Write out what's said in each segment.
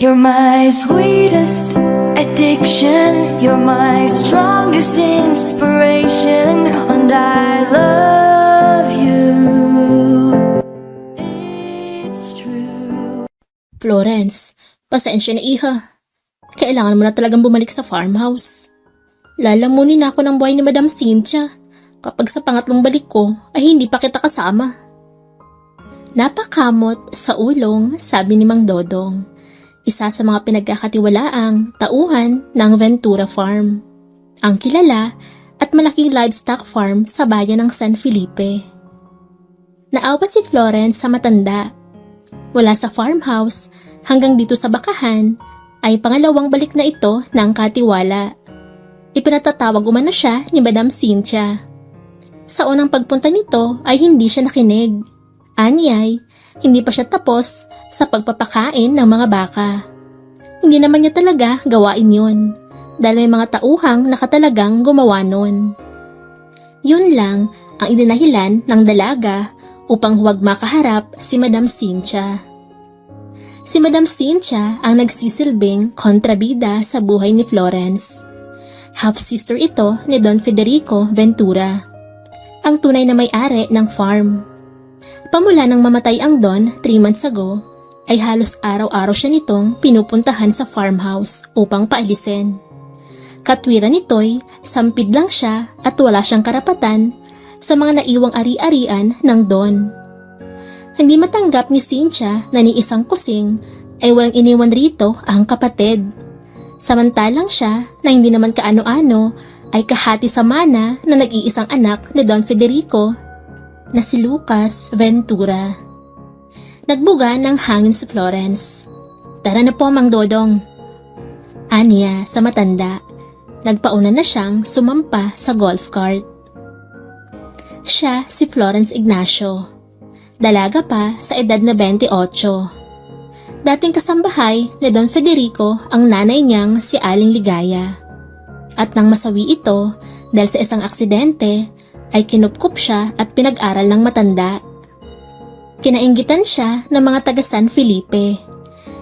You're my sweetest addiction, you're my strongest inspiration, and I love you. It's true. Florence, pasensya na iha. Kailangan mo na talagang bumalik sa farmhouse. Lalamunin na ako ng buhay ni Madam Cynthia kapag sa pangatlong balik ko ay hindi pa kita kasama. Napakamot sa ulong, sabi ni Mang Dodong, isa sa mga pinagkakatiwalaang tauhan ng Ventura Farm, ang kilala at malaking livestock farm sa bayan ng San Felipe. Naawa si Florence sa matanda. Wala sa farmhouse hanggang dito sa bakahan ay pangalawang balik na ito ng katiwala. Ipinatatawag umano siya ni Madam Cynthia. Sa unang pagpunta nito ay hindi siya nakinig. Anyay, hindi pa siya tapos sa pagpapakain ng mga baka. Hindi naman niya talaga gawain yun dahil may mga tauhang nakatalagang gumawa nun. Yun lang ang idinahilan ng dalaga upang huwag makaharap si Madam Cynthia. Si Madam Cynthia ang nagsisilbing kontrabida sa buhay ni Florence. Half-sister ito ni Don Federico Ventura, ang tunay na may-ari ng farm. Pamula nang mamatay ang Don 3 months ago, ay halos araw-araw siya nitong pinupuntahan sa farmhouse upang paalisin. Katwiran nito'y sampid lang siya at wala siyang karapatan sa mga naiwang ari-arian ng Don. Hindi matanggap ni Cynthia na ni isang kusing ay walang iniwan rito ang kapatid. Samantalang siya na hindi naman kaano-ano ay kahati sa mana na nag-iisang anak ni Don Federico na si Lucas Ventura. Nagbuga ng hangin si Florence. Tara na po, Mang Dodong. Aniya sa matanda. Nagpauna na siyang sumampa sa golf cart. Siya si Florence Ignacio. Dalaga pa sa edad na 28. Dating kasambahay ni Don Federico ang nanay niyang si Aling Ligaya. At nang masawi ito dahil sa isang aksidente, ay kinupkup siya at pinag-aral ng matanda. Kinainggitan siya ng mga taga San Felipe.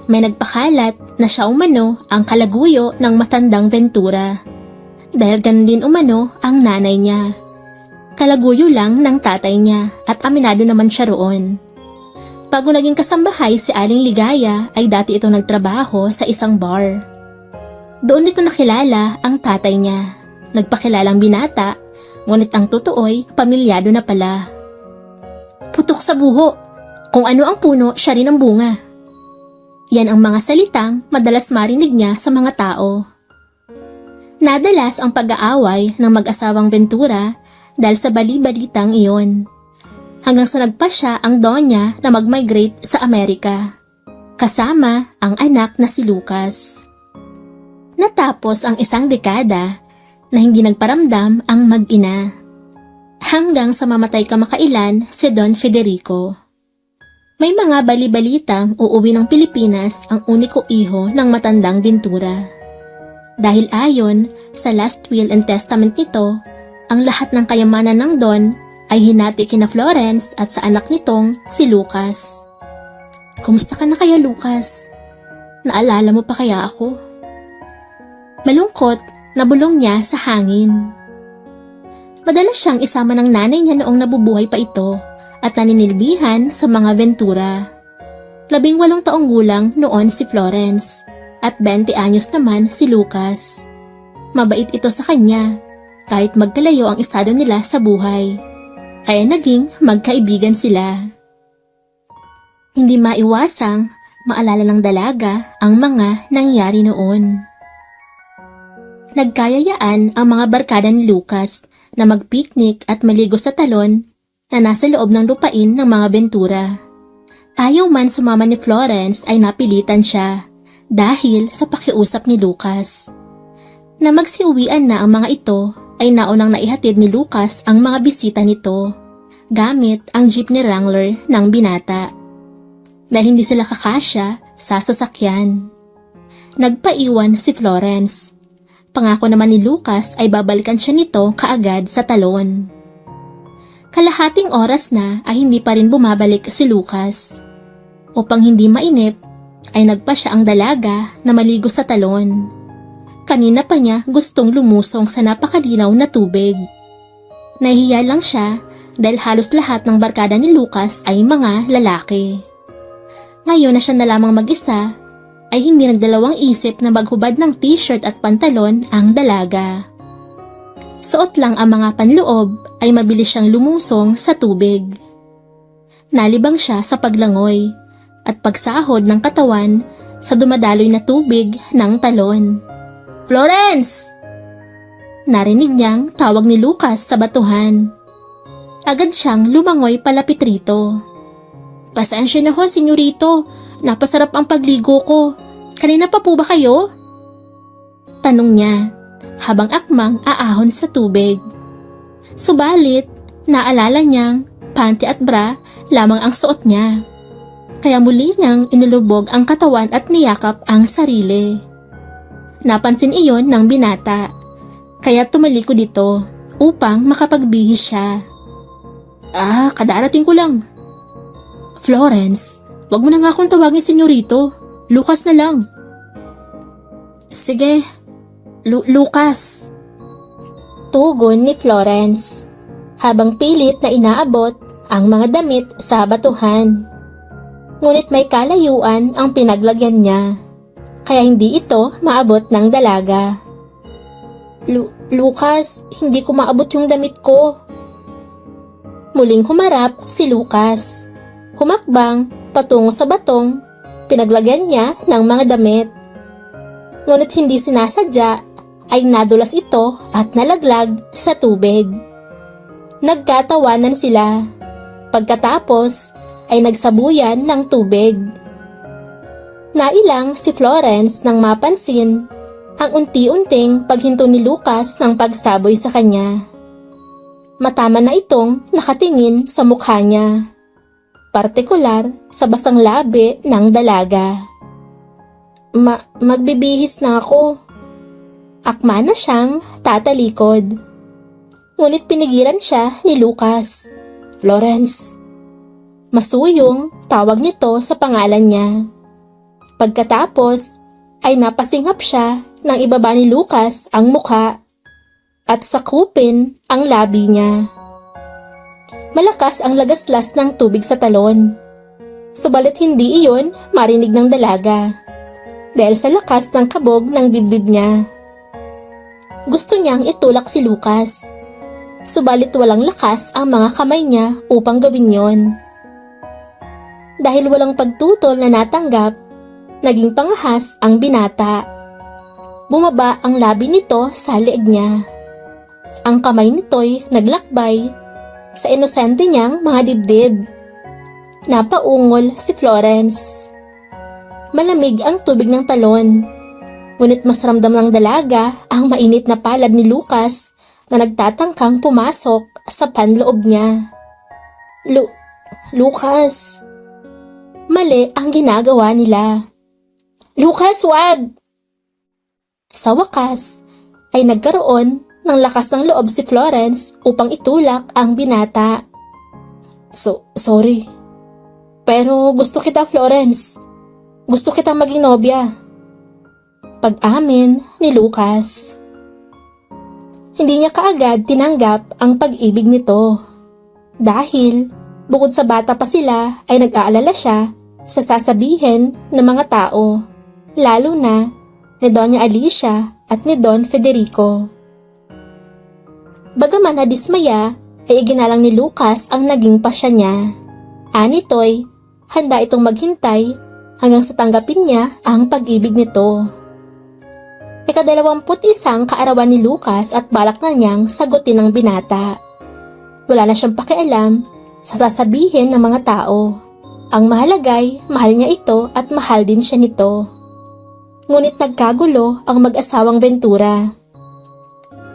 May nagpakalat na siya umano ang kalaguyo ng matandang Ventura. Dahil ganun din umano ang nanay niya. Kalaguyo lang ng tatay niya at aminado naman siya roon. Bago naging kasambahay si Aling Ligaya ay dati itong nagtrabaho sa isang bar. Doon nito nakilala ang tatay niya. Nagpakilalang binata, ngunit ang totoo'y pamilyado na pala. Putok sa buho, kung ano ang puno, siya rin ang bunga. Yan ang mga salitang madalas marinig niya sa mga tao. Nadalas ang pag-aaway ng mag-asawang Ventura dahil sa bali-balitang iyon. Hanggang sa nagpasya ang donya na mag-migrate sa Amerika, kasama ang anak na si Lucas. Natapos ang isang dekada na hindi nagparamdam ang mag-ina. Hanggang sa mamatay kamakailan si Don Federico. May mga bali-balitang uuwi ng Pilipinas ang uniko iho ng matandang Ventura. Dahil ayon sa last will and testament nito, ang lahat ng kayamanan ng Don ay hinati kina Florence at sa anak nitong si Lucas. Kumusta ka na kaya, Lucas? Naalala mo pa kaya ako? Malungkot, nabulong niya sa hangin. Madalas siyang isama ng nanay niya noong nabubuhay pa ito at naninilbihan sa mga Ventura. 18 taong gulang noon si Florence at 20 anyos naman si Lucas. Mabait ito sa kanya kahit magkalayo ang estado nila sa buhay. Kaya naging magkaibigan sila. Hindi maiwasang maalala ng dalaga ang mga nangyari noon. Nagkayayaan ang mga barkada ni Lucas na magpiknik at maligo sa talon na nasa loob ng lupain ng mga Ventura. Ayaw man sumama ni Florence ay napilitan siya dahil sa pakiusap ni Lucas. Na magsiuwian na ang mga ito ay naunang naihatid ni Lucas ang mga bisita nito gamit ang jeepney wrangler ng binata. Dahil hindi sila kakasya sa sasakyan. Nagpaiwan si Florence. Pangako naman ni Lucas ay babalikan siya nito kaagad sa talon. Kalahating oras na ay hindi pa rin bumabalik si Lucas. Upang hindi mainip, ay nagpasya ang dalaga na maligo sa talon. Kanina pa niya gustong lumusong sa napakalinaw na tubig. Nahihiya lang siya dahil halos lahat ng barkada ni Lucas ay mga lalaki. Ngayon na siya na lamang mag-isa, ay hindi nagdalawang isip na maghubad ng t-shirt at pantalon ang dalaga. Suot lang ang mga panloob ay mabilis siyang lumusong sa tubig. Nalibang siya sa paglangoy at pagsahod ng katawan sa dumadaloy na tubig ng talon. "Florence!" Narinig niyang tawag ni Lucas sa batuhan. Agad siyang lumangoy palapit rito. "Pasensya na ho, senyorito. Napasarap ang pagligo ko. Kanina pa po ba kayo?" Tanong niya habang akmang aahon sa tubig. Subalit, naalala niyang panty at bra lamang ang suot niya. Kaya muli niyang inilubog ang katawan at niyakap ang sarili. Napansin iyon ng binata, kaya tumalikod dito upang makapagbihis siya. Kadarating ko lang." "Florence, wag mo na nga akong tawagin senyorito. Lucas na lang." "Sige, Lucas." Tugon ni Florence, habang pilit na inaabot ang mga damit sa batuhan. Ngunit may kalayuan ang pinaglagyan niya, kaya hindi ito maabot ng dalaga. Lucas, hindi ko maabot yung damit ko." Muling humarap si Lucas. Humakbang patungo sa batong pinaglagyan niya ng mga damit. Ngunit hindi sinasadya ay nadulas ito at nalaglag sa tubig. Nagkatawanan sila. Pagkatapos ay nagsabuyan ng tubig. Nailang si Florence nang mapansin ang unti-unting paghinto ni Lucas ng pagsaboy sa kanya. Matama na itong nakatingin sa mukha niya, partikular sa basang labi ng dalaga. Magbibihis na ako." Akma na siyang tatalikod. Ngunit pinigilan siya ni Lucas. "Florence." Masuyong tawag nito sa pangalan niya. Pagkatapos ay napasinghap siya nang ibaba ni Lucas ang mukha at sakupin ang labi niya. Malakas ang lagaslas ng tubig sa talon. Subalit hindi iyon marinig ng dalaga dahil sa lakas ng kabog ng dibdib niya. Gusto niyang itulak si Lucas. Subalit walang lakas ang mga kamay niya upang gawin yon. Dahil walang pagtutol na natanggap, naging pangahas ang binata. Bumaba ang labi nito sa leeg niya. Ang kamay nito'y naglakbay sa inosente niyang mga dibdib. Napaungol si Florence. Malamig ang tubig ng talon, ngunit mas ramdam ng dalaga ang mainit na palad ni Lucas na nagtatangkang pumasok sa panloob niya. Lucas! Mali ang ginagawa nila. "Lucas, wag!" Sa wakas, ay nagkaroon ng lakas ng loob si Florence upang itulak ang binata. Sorry. Pero gusto kita, Florence. Gusto kitang maging nobya." Pag-amin ni Lucas. Hindi niya kaagad tinanggap ang pag-ibig nito. Dahil bukod sa bata pa sila ay nag-aalala siya sa sasabihin ng mga tao, lalo na ni Doña Alicia at ni Don Federico. Bagaman nadismaya, ay iginalang ni Lucas ang naging pasya niya. Anito'y handa itong maghintay hanggang sa tanggapin niya ang pag-ibig nito. Ika-21 kaarawan ni Lucas at balak na niyang sagutin ng binata. Wala na siyang pakialam sa sasabihin ng mga tao. Ang mahalagay, mahal niya ito at mahal din siya nito. Ngunit nagkagulo ang mag-asawang Ventura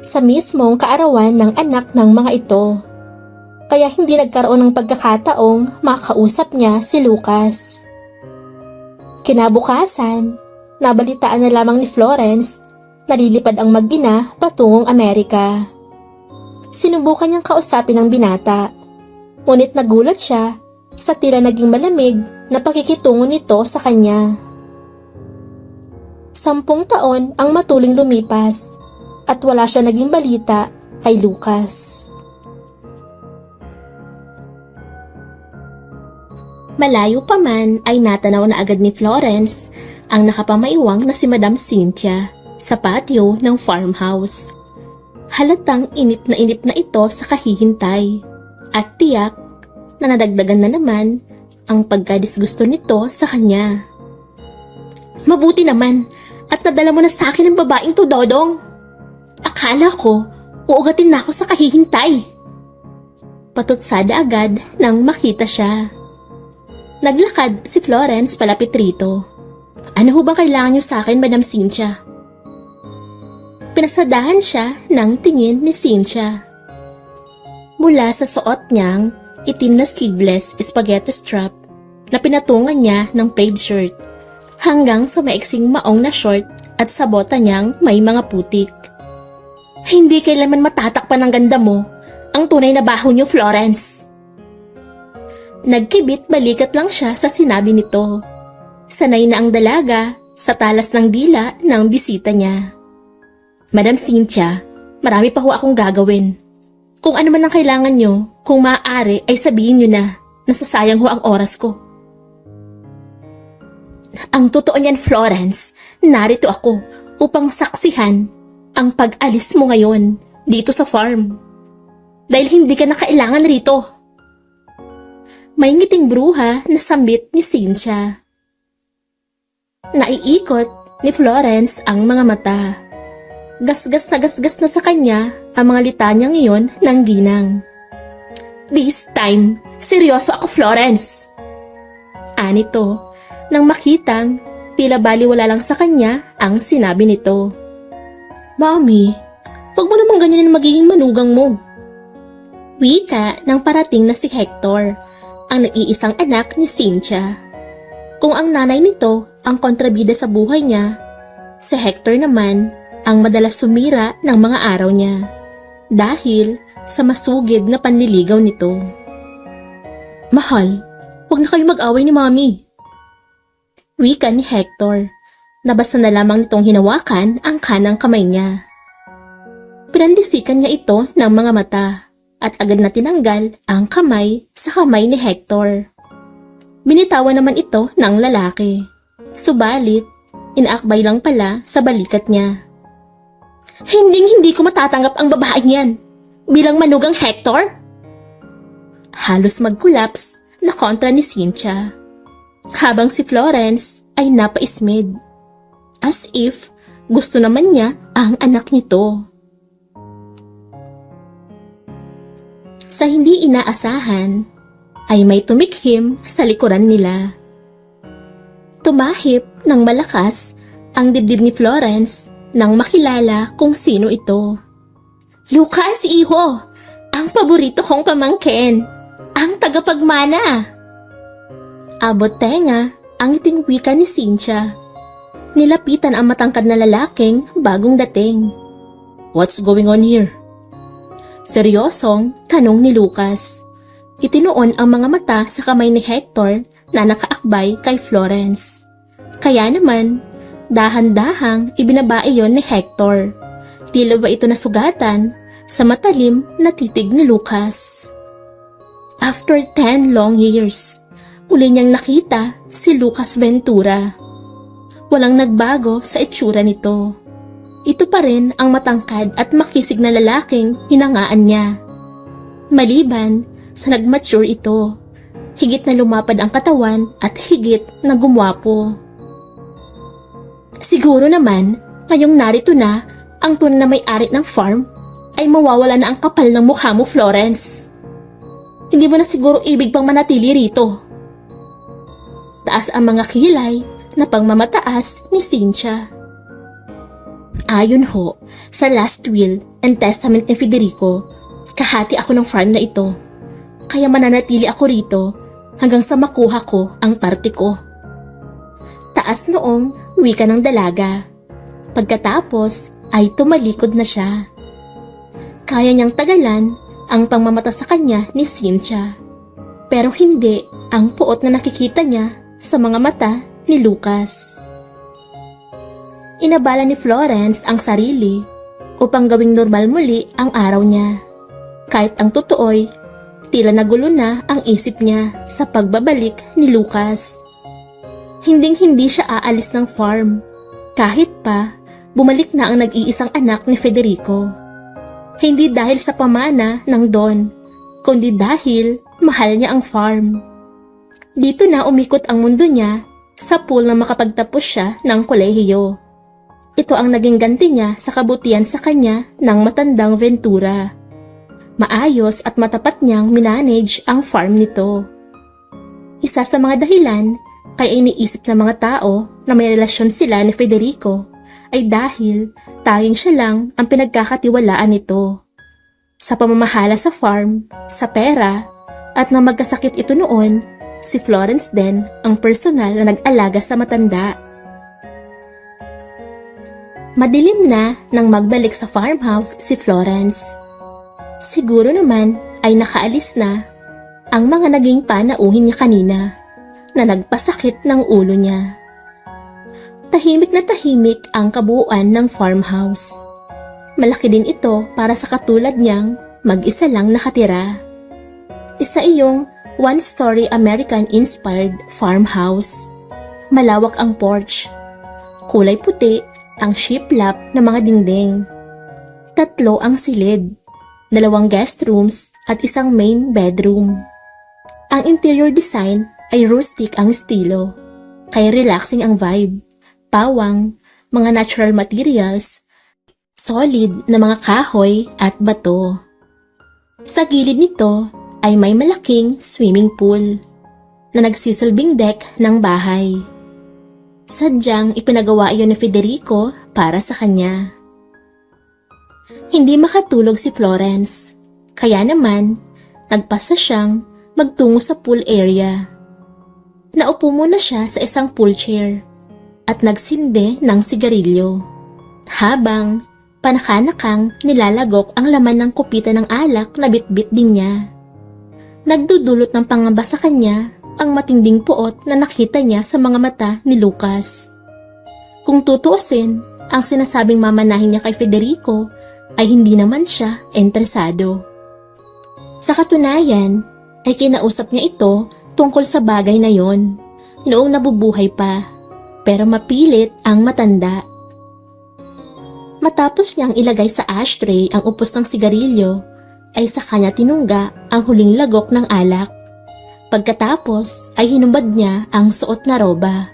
sa mismong kaarawan ng anak ng mga ito. Kaya hindi nagkaroon ng pagkakataong makausap niya si Lucas. Kinabukasan, nabalitaan na lamang ni Florence na lilipad ang mag-ina patungong Amerika. Sinubukan niyang kausapin ang binata, ngunit nagulat siya sa tila naging malamig na pakikitungo nito sa kanya. 10 taon ang matuling lumipas at wala siya naging balita kay Lucas. Malayo pa man ay natanaw na agad ni Florence ang nakapamaiwang na si Madam Cynthia sa patio ng farmhouse. Halatang inip na ito sa kahihintay at tiyak na nadagdagan na naman ang pagkadisgusto nito sa kanya. Mabuti naman at nadala mo na sa akin ang babaeng to, Dodong. Akala ko uugatin na ako sa kahihintay. Patutsada agad nang makita siya. Naglakad si Florence palapit rito. Ano ho bang kailangan niyo sa akin, Madam Cynthia? Pinasadahan siya ng tingin ni Cynthia. Mula sa suot niyang itim na sleeveless spaghetti strap na pinatungan niya ng plaid shirt hanggang sa maiksing maong na short at sa bota niyang may mga putik. Hindi kailanman matatakpan ng ganda mo ang tunay na baho niyo, Florence. Nagkibit balikat lang siya sa sinabi nito. Sanay na ang dalaga sa talas ng dila ng bisita niya. Madam Cynthia, marami pa ho akong gagawin. Kung ano man ang kailangan nyo, kung maaari ay sabihin nyo na. Nasasayang ho ang oras ko. Ang totoo niyan, Florence, narito ako upang saksihan ang pag-alis mo ngayon dito sa farm. Dahil hindi ka na kailangan rito. May ngiting bruha na sambit ni Cynthia. Naiikot ni Florence ang mga mata. Gasgas na sa kanya ang mga litanya ngayon ng ginang. This time, seryoso ako, Florence. Anito, nang makitang tila baliwala lang sa kanya ang sinabi nito. Mommy, huwag mo namang ganyan ang magiging manugang mo. Wika ng parating na si Hector, ang nag-iisang anak ni Cynthia. Kung ang nanay nito ang kontrabida sa buhay niya, si Hector naman ang madalas sumira ng mga araw niya dahil sa masugid na panliligaw nito. Mahal, huwag na kayo mag-away ni Mommy. Wika ni Hector, nabasa na lamang nitong hinawakan ang kanang kamay niya. Pinandisikan niya ito ng mga mata at agad na tinanggal ang kamay sa kamay ni Hector. Binitawan naman ito ng lalaki. Subalit, inaakbay lang pala sa balikat niya. Hindi ko matatanggap ang babaeng yan bilang manugang Hector. Halos mag-collapse na kontra ni Cynthia. Habang si Florence ay napaismid. As if gusto naman niya ang anak nito. Sa hindi inaasahan, ay may tumikhim sa likuran nila. Tumahip ng malakas ang dibdib ni Florence nang makilala kung sino ito. Lucas, iho! Ang paborito kong pamangkin! Ang tagapagmana! Abot tenga ang ngiting wika ni Cynthia. Nilapitan ang matangkad na lalaking bagong dating. What's going on here? Seryosong tanong ni Lucas. Itinuon ang mga mata sa kamay ni Hector na nakaakbay kay Florence. Kaya naman, dahan-dahang ibinabae yon ni Hector. Tila ba ito nasugatan sa matalim na titig ni Lucas. After 10 long years, uli niyang nakita si Lucas Ventura. Walang nagbago sa itsura nito. Ito pa rin ang matangkad at makisig na lalaking hinangaan niya. Maliban sa nag-mature ito, higit na lumapad ang katawan at higit na gumwapo. Siguro naman, ngayong narito na ang tunay na may-ari ng farm, ay mawawala na ang kapal ng mukha mo, Florence. Hindi mo na siguro ibig pang manatili rito. Taas ang mga kilay na pangmamataas ni Cynthia. Ayon ho sa last will and testament ni Federico, kahati ako ng farm na ito. Kaya mananatili ako rito hanggang sa makuha ko ang parte ko. Taas noong wika ng dalaga. Pagkatapos ay tumalikod na siya. Kaya niyang tagalan ang pangmamata sa kanya ni Cynthia. Pero hindi ang puot na nakikita niya sa mga mata ni Lucas. Inabala ni Florence ang sarili upang gawing normal muli ang araw niya. Kahit ang totoo'y tila nagulo na ang isip niya sa pagbabalik ni Lucas. Hinding-hindi siya aalis ng farm kahit pa bumalik na ang nag-iisang anak ni Federico. Hindi dahil sa pamana ng Don, kundi dahil mahal niya ang farm. Dito na umikot ang mundo niya sa pool na makapagtapos siya ng kolehiyo. Ito ang naging ganti niya sa kabutihan sa kanya ng matandang Ventura. Maayos at matapat niyang minanage ang farm nito. Isa sa mga dahilan kaya iniisip ng mga tao na may relasyon sila ni Federico ay dahil tanging siya lang ang pinagkakatiwalaan nito. Sa pamamahala sa farm, sa pera, at nang magkasakit ito noon, si Florence din ang personal na nag-alaga sa matanda. Madilim na nang magbalik sa farmhouse si Florence. Siguro naman ay nakaalis na ang mga naging panauhin niya kanina na nagpasakit ng ulo niya. Tahimik na tahimik ang kabuuan ng farmhouse. Malaki din ito para sa katulad niyang mag-isa lang nakatira. Isa iyong one-story American-inspired farmhouse. Malawak ang porch. Kulay puti ang shiplap na mga dingding. 3 ang silid, 2 guest rooms at isang main bedroom. Ang interior design ay rustic ang estilo, kaya relaxing ang vibe. Pawang, mga natural materials, solid na mga kahoy at bato. Sa gilid nito ay may malaking swimming pool na nagsisilbing deck ng bahay. Sadyang ipinagawa iyon ni Federico para sa kanya. Hindi makatulog si Florence, kaya naman nagpasa siyang magtungo sa pool area. Naupo muna siya sa isang pool chair at nagsindi ng sigarilyo habang panakanakang nilalagok ang laman ng kupita ng alak na bitbit din niya. Nagdudulot ng pangamba sa kanya ang matinding puot na nakita niya sa mga mata ni Lucas. Kung tutuusin, ang sinasabing mamanahin niya kay Federico ay hindi naman siya interesado. Sa katunayan, ay kinausap niya ito tungkol sa bagay na yon noong nabubuhay pa, pero mapilit ang matanda. Matapos niyang ilagay sa ashtray ang upos ng sigarilyo, ay sa kanya tinungga ang huling lagok ng alak. Pagkatapos ay hinubad niya ang suot na roba.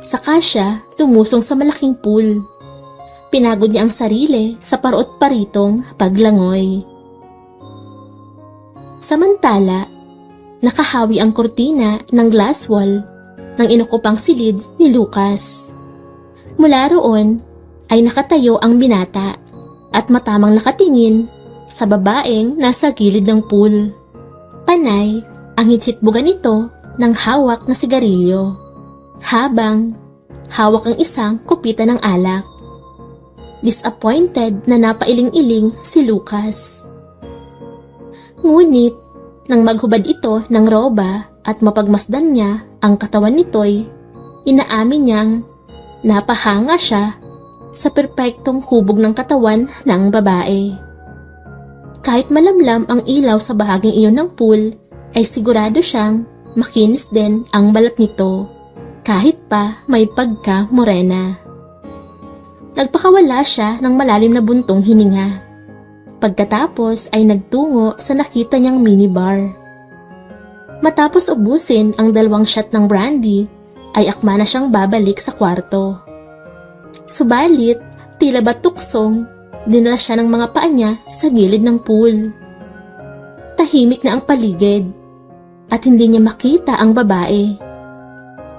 Saka siya lumusong sa malaking pool. Pinagod niya ang sarili sa parot-paritong paglangoy. Samantala, nakahawi ang kurtina ng glass wall ng inukupang silid ni Lucas. Mula roon ay nakatayo ang binata at matamang nakatingin sa babaeng nasa gilid ng pool. Panay ang hithitbugan nito ng hawak na sigarilyo, habang hawak ang isang kupita ng alak. Disappointed na napailing-iling si Lucas. Ngunit, nang maghubad ito ng roba at mapagmasdan niya ang katawan nito'y, inaamin niyang napahanga siya sa perpektong hubog ng katawan ng babae. Kahit malamlam ang ilaw sa bahaging iyon ng pool, ay sigurado siyang makinis din ang balat nito, kahit pa may pagka-morena. Nagpakawala siya ng malalim na buntong hininga. Pagkatapos ay nagtungo sa nakita niyang minibar. Matapos ubusin ang 2 shot ng brandy, ay akma na siyang babalik sa kwarto. Subalit, tila ba tuksong, dinala siya ng mga paa niya sa gilid ng pool. Tahimik na ang paligid at hindi niya makita ang babae.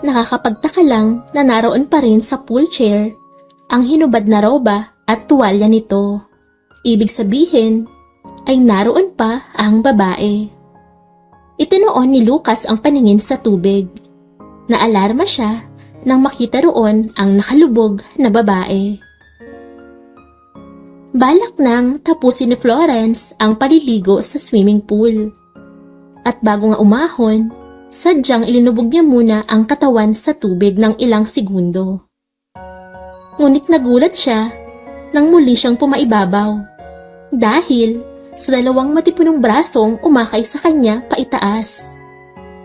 Nakakapagtaka lang na naroon pa rin sa pool chair ang hinubad na roba at tuwalya nito. Ibig sabihin ay naroon pa ang babae. Itinoon ni Lucas ang paningin sa tubig. Naalarma siya nang makita roon ang nakalubog na babae. Balak nang tapusin ni Florence ang paliligo sa swimming pool. At bago nga umahon, sadyang ilinubog niya muna ang katawan sa tubig ng ilang segundo. Ngunit nagulat siya nang muli siyang pumaibabaw. Dahil sa dalawang matipunong brasong umakay sa kanya paitaas.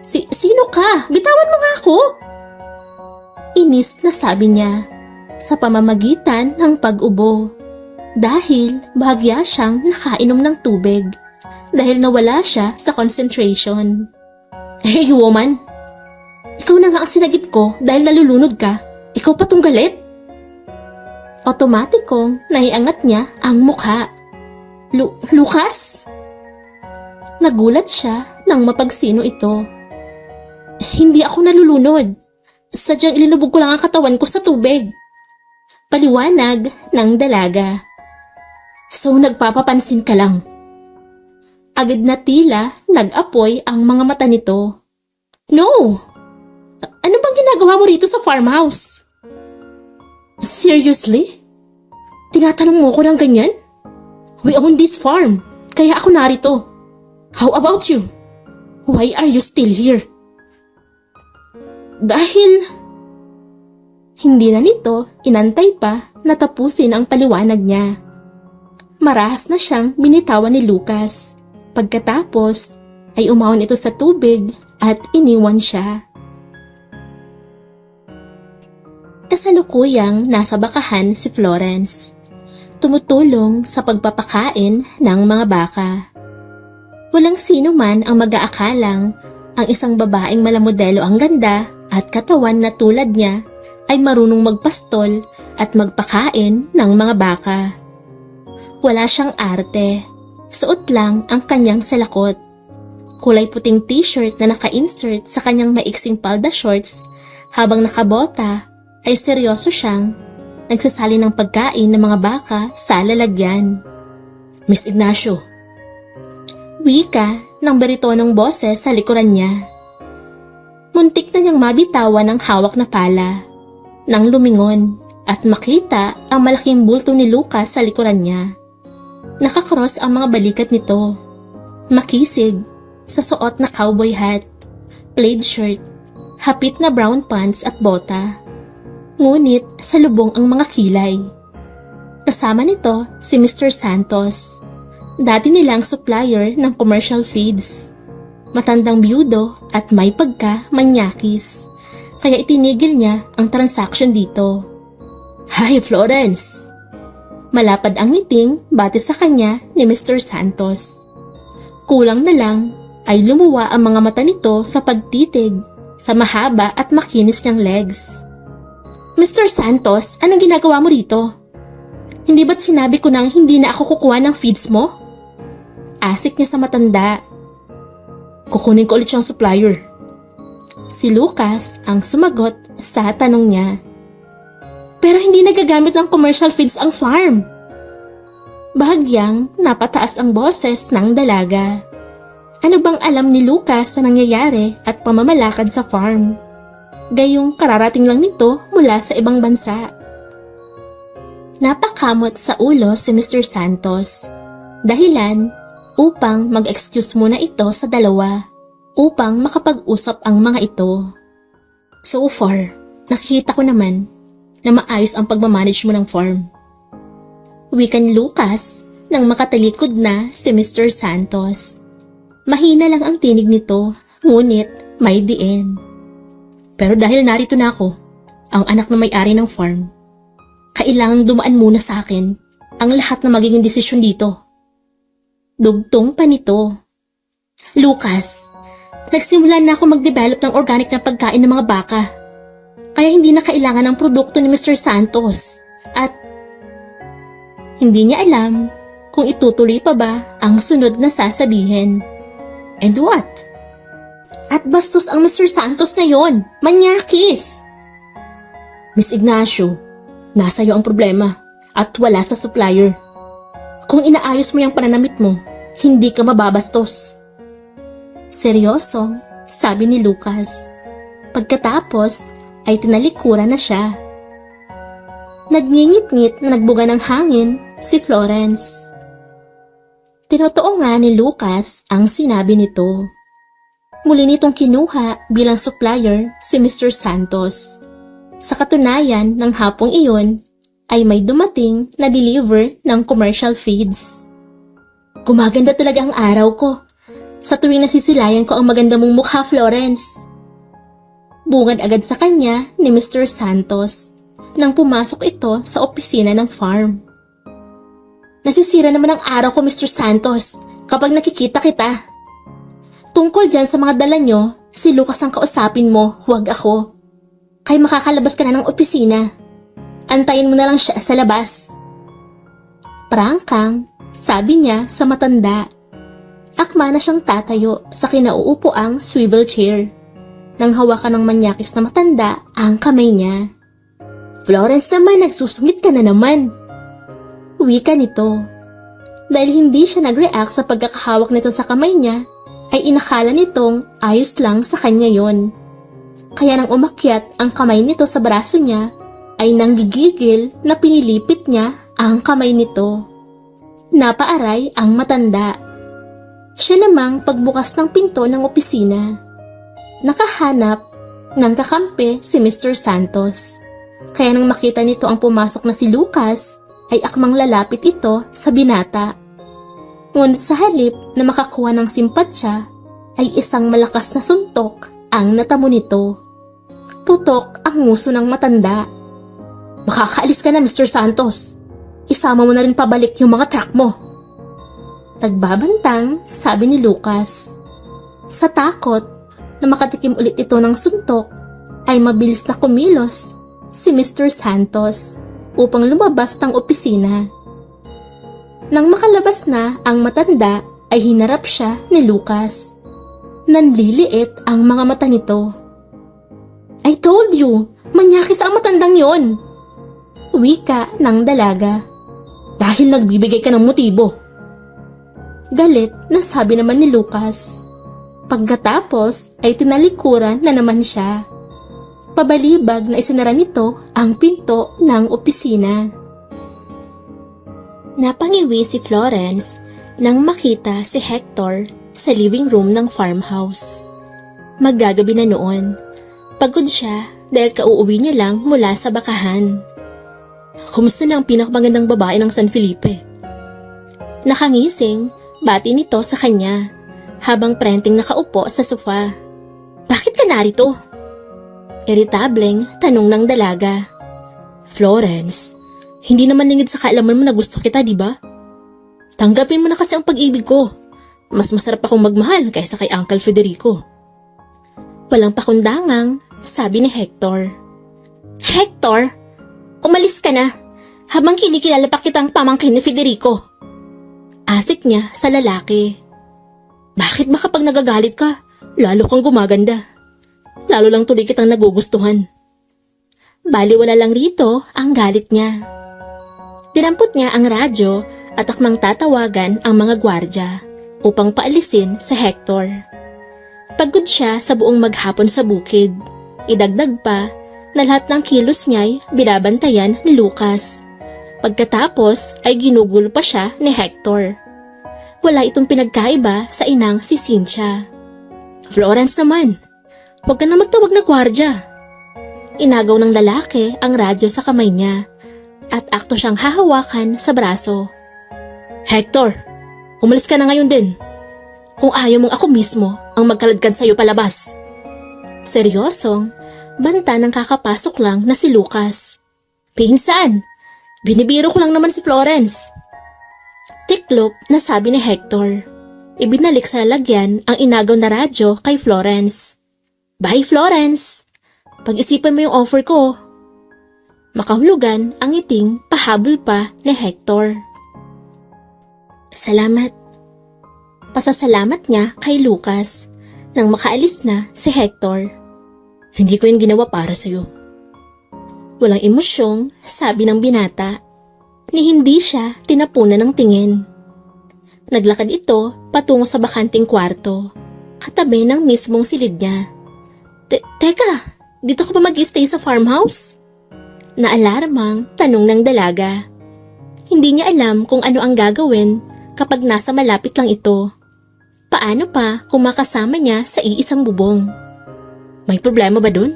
Sino ka? Bitawan mo nga ako! Inis na sabi niya sa pamamagitan ng pag-ubo. Dahil bahagya siyang nakainom ng tubig dahil nawala siya sa concentration. Hey woman! Ikaw na nga ang sinagip ko dahil nalulunod ka. Ikaw pa tong galit? Otomatikong naiangat niya ang mukha. Lucas? Nagulat siya nang mapagsino ito. Hindi ako nalulunod. Sadyang ilinubog ko lang ang katawan ko sa tubig. Paliwanag ng dalaga. So nagpapapansin ka lang. Agad na tila nag-apoy ang mga mata nito. No! Ano bang ginagawa mo rito sa farmhouse? Seriously? Tinatanong mo ko ng ganyan? We own this farm, kaya ako narito. How about you? Why are you still here? Dahil hindi na nito inantay pa na tapusin ang paliwanag niya. Marahas na siyang binitawan ni Lucas. Pagkatapos ay umahon ito sa tubig at iniwan siya. Kasalukuyang nasa bakahan si Florence. Tumutulong sa pagpapakain ng mga baka. Walang sino man ang mag-aakalang ang isang babaeng malamodelo ang ganda at katawan na tulad niya ay marunong magpastol at magpakain ng mga baka. Wala siyang arte, suot lang ang kanyang salakot. Kulay puting t-shirt na naka-insert sa kanyang maiksing palda shorts habang nakabota ay seryoso siyang nagsasali ng pagkain ng mga baka sa lalagyan. Miss Ignacio. Wika ng baritonong boses sa likuran niya. Muntik na niyang mabitawan ang hawak na pala nang lumingon at makita ang malaking bulto ni Lucas sa likuran niya. Nakakross ang mga balikat nito. Makisig sa suot na cowboy hat, plaid shirt, hapit na brown pants at bota. Ngunit sa lubong ang mga kilay. Kasama nito si Mr. Santos, dati nilang supplier ng commercial feeds. Matandang byudo at may pagka-manyakis, kaya itinigil niya ang transaction dito. Hi Florence! Malapad ang ngiting bate sa kanya ni Mr. Santos. Kulang na lang ay lumuwa ang mga mata nito sa pagtitig sa mahaba at makinis niyang legs. Mr. Santos, anong ginagawa mo rito? Hindi ba't sinabi ko nang hindi na ako kukuha ng feeds mo? Asik niya sa matanda. Kukunin ko ulit siyang supplier. Si Lucas ang sumagot sa tanong niya. Pero hindi nagagamit ng commercial feeds ang farm. Bahagyang napataas ang boses ng dalaga. Ano bang alam ni Lucas sa nangyayari at pamamalakad sa farm? Gayong kararating lang nito mula sa ibang bansa. Napakamot sa ulo si Mr. Santos. Dahilan upang mag-excuse muna ito sa dalawa upang makapag-usap ang mga ito. So far, nakikita ko naman na maayos ang pagmamanage mo ng farm. Wika ni Lucas nang makatalikod na si Mr. Santos. Mahina lang ang tinig nito, ngunit may diin. Pero dahil narito na ako, ang anak na may-ari ng farm, kailangang dumaan muna sa akin ang lahat na magiging desisyon dito. Dugtong pa nito. Lucas, nagsimula na ako mag-develop ng organic na pagkain ng mga baka. Kaya hindi na kailangan ng produkto ni Mr. Santos. At hindi niya alam kung itutuloy pa ba ang sunod na sasabihin. And what? At bastos ang Mr. Santos na yon. Manyakis! Miss Ignacio, nasa iyo ang problema at wala sa supplier. Kung inaayos mo yung pananamit mo, hindi ka mababastos. Seryoso, sabi ni Lucas. Pagkatapos ay tinalikuran na siya. Nagngingit-ngit na nagbuga ng hangin si Florence. Tinotoo nga ni Lucas ang sinabi nito. Muli nitong kinuha bilang supplier si Mr. Santos. Sa katunayan ng hapong iyon ay may dumating na deliver ng commercial feeds. Gumaganda talaga ang araw ko. Sa tuwing nasisilayan ko ang maganda mong mukha, Florence. Bungad agad sa kanya ni Mr. Santos nang pumasok ito sa opisina ng farm. Nasisira naman ang araw ko, Mr. Santos, kapag nakikita kita. Tungkol dyan sa mga dala nyo, si Lucas ang kausapin mo, huwag ako. Kaya makakalabas ka na ng opisina. Antayin mo na lang siya sa labas. Prangkang, sabi niya sa matanda. Akma na siyang tatayo sa kinauupoang swivel chair. Nang hawakan ng manyakis na matanda ang kamay niya. Florence naman, nagsusungit ka na naman. Wika nito. Dahil hindi siya nag-react sa pagkakahawak nito sa kamay niya, ay inakala nitong ayos lang sa kanya yon. Kaya nang umakyat ang kamay nito sa braso niya, ay nanggigigil na pinilipit niya ang kamay nito. Napaaray ang matanda. Siya namang pagbukas ng pinto ng opisina. Nakahanap ng kakampi si Mr. Santos. Kaya nang makita nito ang pumasok na si Lucas, ay akmang lalapit ito sa binata. Ngunit sa halip na makakuha ng simpatsya, ay isang malakas na suntok ang natamo nito. Putok ang nguso ng matanda. Makakaalis ka na, Mr. Santos. Isama mo na rin pabalik yung mga truck mo. Nagbabantang, sabi ni Lucas. Sa takot na makatikim ulit ito ng suntok, ay mabilis na kumilos si Mr. Santos upang lumabas ng opisina. Nang makalabas na ang matanda, ay hinarap siya ni Lucas. Nanliliit ang mga mata nito. I told you, manyakis ang matandang yon. Wika ng dalaga. Dahil nagbibigay ka ng motibo. Galit na sabi naman ni Lucas. Pagkatapos ay tinalikuran na naman siya. Pabalibag na isinara nito ang pinto ng opisina. Napangiwi si Florence nang makita si Hector sa living room ng farmhouse. Maggagabi na noon. Pagod siya dahil kauuwi niya lang mula sa bakahan. Kumusta na ang pinakamagandang babae ng San Felipe? Nakangising, bati nito sa kanya habang prenting nakaupo sa sofa. Bakit ka narito? Iritableng tanong ng dalaga. Florence, hindi naman lingid sa kaalaman mo na gusto kita, di ba? Tanggapin mo na kasi ang pag-ibig ko. Mas masarap akong magmahal kaysa kay Uncle Federico. Walang pakundangang, sabi ni Hector. Hector, umalis ka na habang kinikilala pa kitang pamangkin ni Federico. Asik niya sa lalaki. Bakit ba kapag nagagalit ka, lalo kang gumaganda? Lalo lang tuloy kitang nagugustuhan. Baliwala lang rito ang galit niya. Dinampot niya ang radyo at akmang tatawagan ang mga gwardya upang paalisin si Hector. Pagod siya sa buong maghapon sa bukid. Idagdag pa na lahat ng kilos niya'y binabantayan ni Lucas. Pagkatapos ay ginugol pa siya ni Hector. Wala itong pinagkaiba sa inang si Cynthia. Florence naman, huwag ka na magtawag na gwardya. Inagaw ng lalaki ang radyo sa kamay niya at akto siyang hahawakan sa braso. Hector, umalis ka na ngayon din. Kung ayaw mong ako mismo ang magkaladkad sa'yo palabas. Seryosong, banta ng kakapasok lang na si Lucas. Pinsan, binibiro ko lang naman si Florence. Tiklop na sabi ni Hector. Ibinalik sa lalagyan ang inagaw na radyo kay Florence. Bye, Florence! Pag-isipan mo yung offer ko. Makahulugan ang ngiting pahabol pa ni Hector. Salamat. Pasasalamat niya kay Lucas nang makaalis na si Hector. Hindi ko yung ginawa para sa'yo. Walang emosyong sabi ng binata ni hindi siya tinapunan ng tingin. Naglakad ito patungo sa bakanting kwarto, katabi ng mismong silid niya. Teka, dito ka pa mag-stay sa farmhouse? Naalarmang tanong ng dalaga. Hindi niya alam kung ano ang gagawin kapag nasa malapit lang ito. Paano pa kung makasama niya sa iisang bubong? May problema ba dun?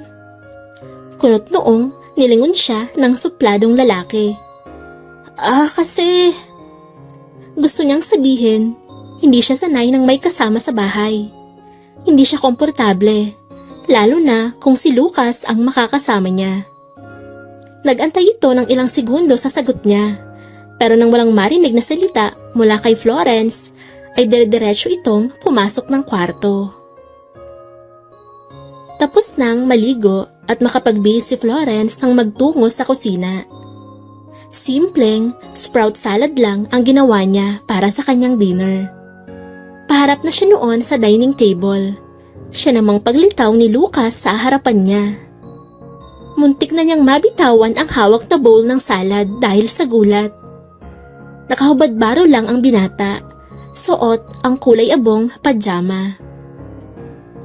Kunot noong nilingon siya ng supladong lalaki. Kasi gusto niyang sabihin, hindi siya sanay ng may kasama sa bahay. Hindi siya komportable, lalo na kung si Lucas ang makakasama niya. Nag-antay ito ng ilang segundo sa sagot niya, pero nang walang marinig na salita mula kay Florence, ay dire-diretso itong pumasok ng kwarto. Tapos nang maligo at makapagbihis si Florence nang magtungo sa kusina. Simpleng sprout salad lang ang ginawa niya para sa kanyang dinner. Paharap na siya noon sa dining table. Siya namang paglitaw ni Lucas sa harapan niya. Muntik na niyang mabitawan ang hawak na bowl ng salad dahil sa gulat. Nakahubad-baro lang ang binata. Suot ang kulay abong pajama.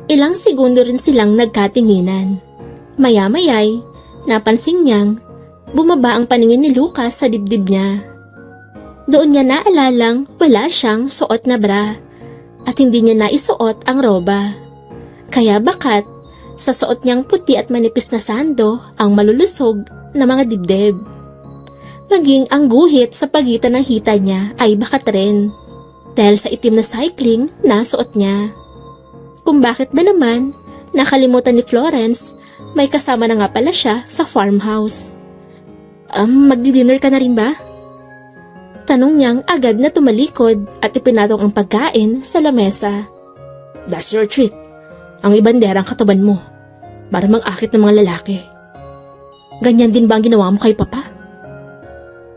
Ilang segundo rin silang nagkatinginan. Maya-mayay, napansin niyang bumaba ang paningin ni Lucas sa dibdib niya. Doon niya naalalang wala siyang suot na bra at hindi niya naisuot ang roba. Kaya bakat sa suot niyang puti at manipis na sando ang malulusog na mga dibdib. Maging ang guhit sa pagitan ng hita niya ay bakat rin dahil sa itim na cycling na suot niya. Kung bakit ba naman nakalimutan ni Florence, may kasama na nga pala siya sa farmhouse. Magdi-dinner ka na rin ba? Tanong niyang agad na tumalikod at ipinatong ang pagkain sa lamesa. That's your treat. Ang ibandera ang kataban mo. Para mang-akit ng mga lalaki. Ganyan din ba ang ginawa mo kay Papa?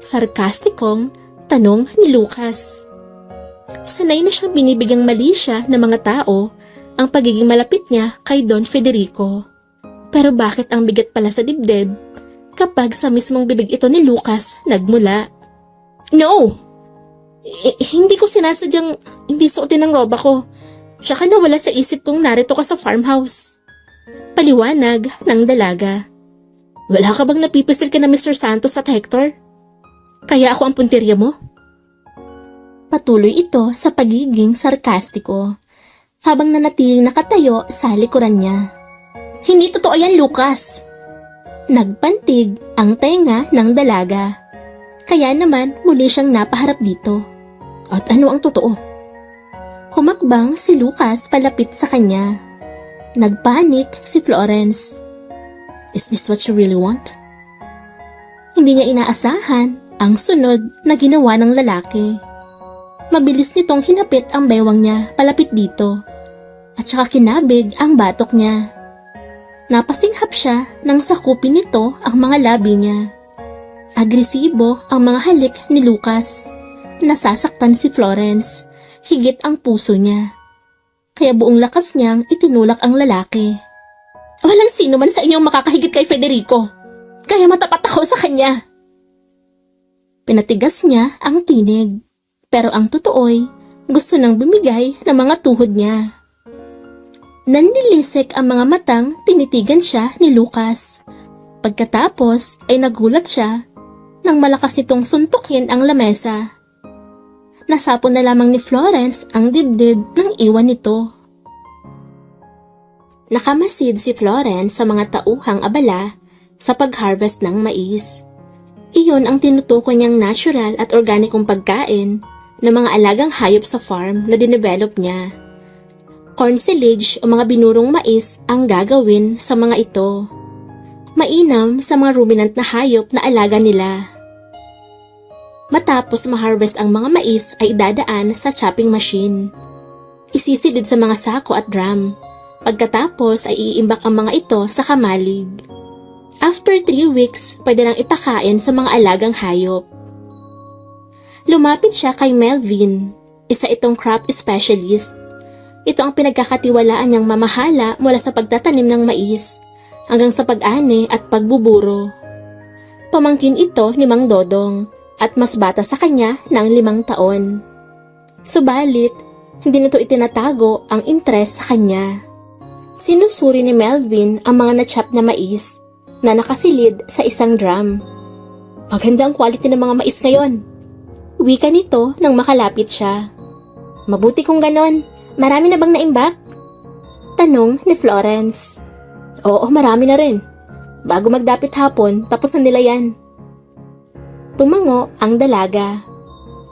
Sarkastikong tanong ni Lucas. Sanay na siyang binibigyang mali siya ng mga tao ang pagiging malapit niya kay Don Federico. Pero bakit ang bigat pala sa dibdib kapag sa mismong bibig ito ni Lucas nagmula? No! Hindi ko sinasadyang hindi suotin ang roba ko. Tsaka nawala sa isip kong narito ka sa farmhouse. Paliwanag ng dalaga. Wala ka bang napipisil ka na Mr. Santos at Hector? Kaya ako ang puntirya mo? Patuloy ito sa pagiging sarkastiko habang nanatiling nakatayo sa likuran niya. Hindi totoo yan, Lucas! Nagpantig ang tenga ng dalaga. Kaya naman muli siyang napaharap dito. At ano ang totoo? Humakbang si Lucas palapit sa kanya. Nagpanik si Florence. Is this what you really want? Hindi niya inaasahan ang sunod na ginawa ng lalaki. Mabilis nitong hinapit ang bewang niya palapit dito at saka kinabig ang batok niya. Napasinghap siya nang sakupin nito ang mga labi niya. Agresibo ang mga halik ni Lucas. Nasasaktan si Florence, higit ang puso niya. Kaya buong lakas niyang itinulak ang lalaki. Walang sino man sa inyong makakahigit kay Federico. Kaya matapat ako sa kanya. Pinatigas niya ang tinig. Pero ang totoo'y gusto nang bumigay ng mga tuhod niya. Nanlilisik ang mga matang tinitigan siya ni Lucas. Pagkatapos ay nagulat siya nang malakas nitong suntukin ang lamesa. Nasapon na lamang ni Florence ang dibdib ng iwan nito. Nakamasid si Florence sa mga tauhang abala sa pag-harvest ng mais. Iyon ang tinutukoy niyang natural at organikong pagkain ng mga alagang hayop sa farm na dinevelop niya. Corn silage o mga binurong mais ang gagawin sa mga ito. Mainam sa mga ruminant na hayop na alaga nila. Matapos ma-harvest ang mga mais ay idadaan sa chopping machine. Isisilid sa mga sako at drum. Pagkatapos ay iimbak ang mga ito sa kamalig. After 3 weeks, pwede nang ipakain sa mga alagang hayop. Lumapit siya kay Melvin, isa itong crop specialist. Ito ang pinagkakatiwalaan niyang mamahala mula sa pagtatanim ng mais hanggang sa pag-ani at pagbuburo. Pamangkin ito ni Mang Dodong at mas bata sa kanya ng 5 taon. Subalit, hindi nito itinatago ang interes sa kanya. Sinusuri ni Melvin ang mga na-chop na mais na nakasilid sa isang drum. Maganda ang quality ng mga mais ngayon. Wika nito nang makalapit siya. Mabuti kung ganon. Marami na bang naimbak? Tanong ni Florence. Oo, marami na rin. Bago magdapit hapon, tapos na nila yan. Tumango ang dalaga.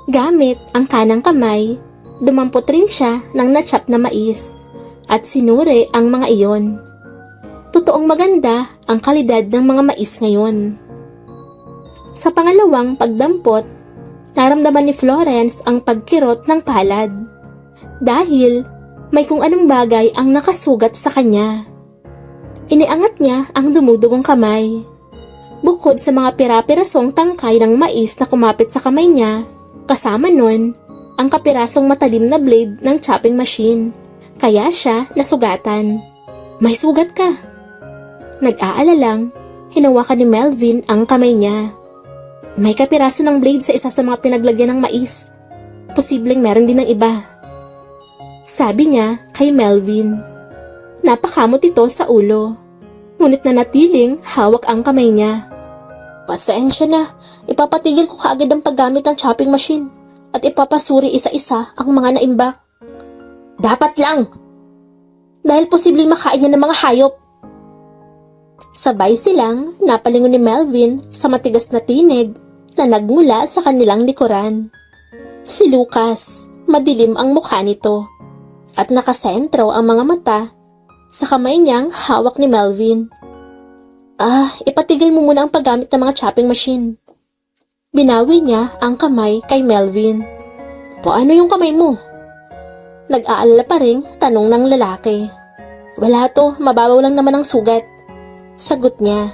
Gamit ang kanang kamay, dumampot rin siya ng na-chop na mais at sinuri ang mga iyon. Totoong maganda ang kalidad ng mga mais ngayon. Sa pangalawang pagdampot, naramdaman ni Florence ang pagkirot ng palad dahil may kung anong bagay ang nakasugat sa kanya. Iniangat niya ang dumudugong kamay. Bukod sa mga pira-pirasong tangkay ng mais na kumapit sa kamay niya, kasama nun ang kapirasong matalim na blade ng chopping machine. Kaya siya nasugatan. May sugat ka. Nag-aalalang, hinawakan ni Melvin ang kamay niya. May kapiraso ng blade sa isa sa mga pinaglagyan ng mais. Posibleng meron din ng iba. Sabi niya kay Melvin. Napakamot ito sa ulo. Ngunit nanatiling hawak ang kamay niya. Pasensya na, ipapatigil ko kaagad ang paggamit ng chopping machine at ipapasuri isa-isa ang mga naimbak. Dapat lang! Dahil posibleng makain niya ng mga hayop. Sabay silang napalingon ni Melvin sa matigas na tinig na nagmula sa kanilang likuran. Si Lucas, madilim ang mukha nito at nakasentro ang mga mata sa kamay niyang hawak ni Melvin. Ipatigil mo muna ang paggamit ng mga chopping machine. Binawi niya ang kamay kay Melvin. Paano yung kamay mo? Nag-aalala pa rin tanong ng lalaki. Wala to, mababaw lang naman ang sugat. Sagot niya.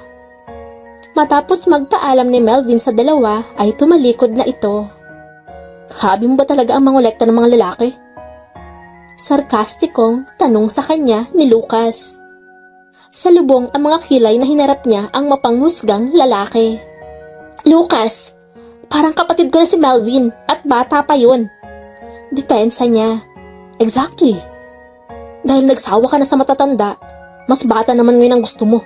Matapos magpaalam ni Melvin sa dalawa ay tumalikod na ito. Habi mo ba talaga ang mangolekta ng mga lalaki? Sarkastikong tanong sa kanya ni Lucas. Sa lubong ang mga kilay na hinarap niya ang mapanghusgang lalaki. Lucas, parang kapatid ko na si Melvin at bata pa yun. Depensa niya. Exactly. Dahil nagsawa ka na sa matatanda, mas bata naman ngayon ang gusto mo.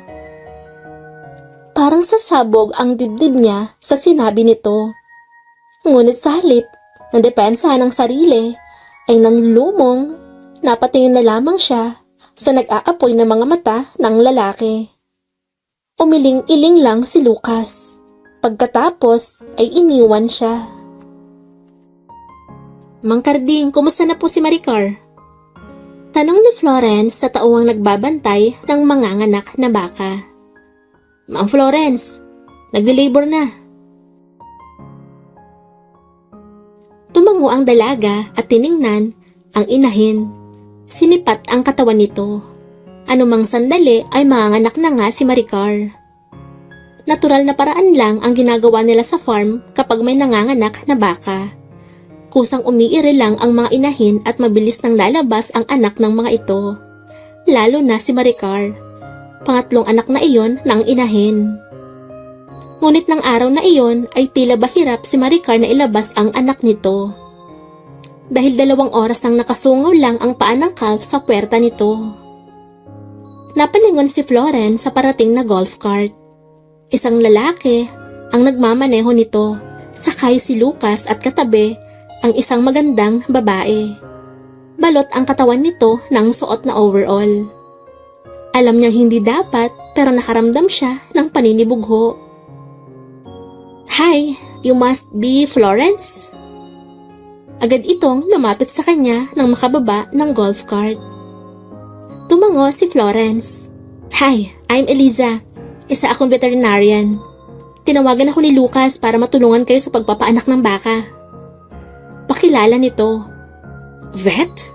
Parang sasabog ang dibdib niya sa sinabi nito. Ngunit sa halip na depensahan ng sarili, ay nanlumong, napatingin na lamang siya sa nag-aapoy na mga mata ng lalaki. Umiling-iling lang si Lucas. Pagkatapos ay iniwan siya. Mang Carding, kumusta na po si Maricar? Tanong ni Florence sa tauhang nagbabantay ng manganganak na baka. Mang Florence, nagli-labor na. Tumango ang dalaga at tiningnan ang inahin. Sinipat ang katawan nito. Anumang sandali ay manganak na nga si Maricar. Natural na paraan lang ang ginagawa nila sa farm kapag may nanganganak na baka. Kusang umiiri lang ang mga inahin at mabilis nang lalabas ang anak ng mga ito. Lalo na si Maricar, pangatlong anak na iyon ng inahin. Ngunit ng araw na iyon ay tila bahirap si Maricar na ilabas ang anak nito. Dahil 2 oras nang nakasungaw lang ang paa ng calf sa puwerta nito. Napalingon si Florence sa parating na golf cart. Isang lalaki ang nagmamaneho nito, sakay si Lucas at katabi ang isang magandang babae. Balot ang katawan nito ng suot na overall. Alam niyang hindi dapat pero nakaramdam siya ng paninibugho. Hi, you must be Florence? Agad itong lumapit sa kanya nang makababa ng golf cart. Tumango si Florence. Hi, I'm Eliza. Isa akong veterinarian. Tinawagan ako ni Lucas para matulungan kayo sa pagpapaanak ng baka. Pakilala nito. Vet?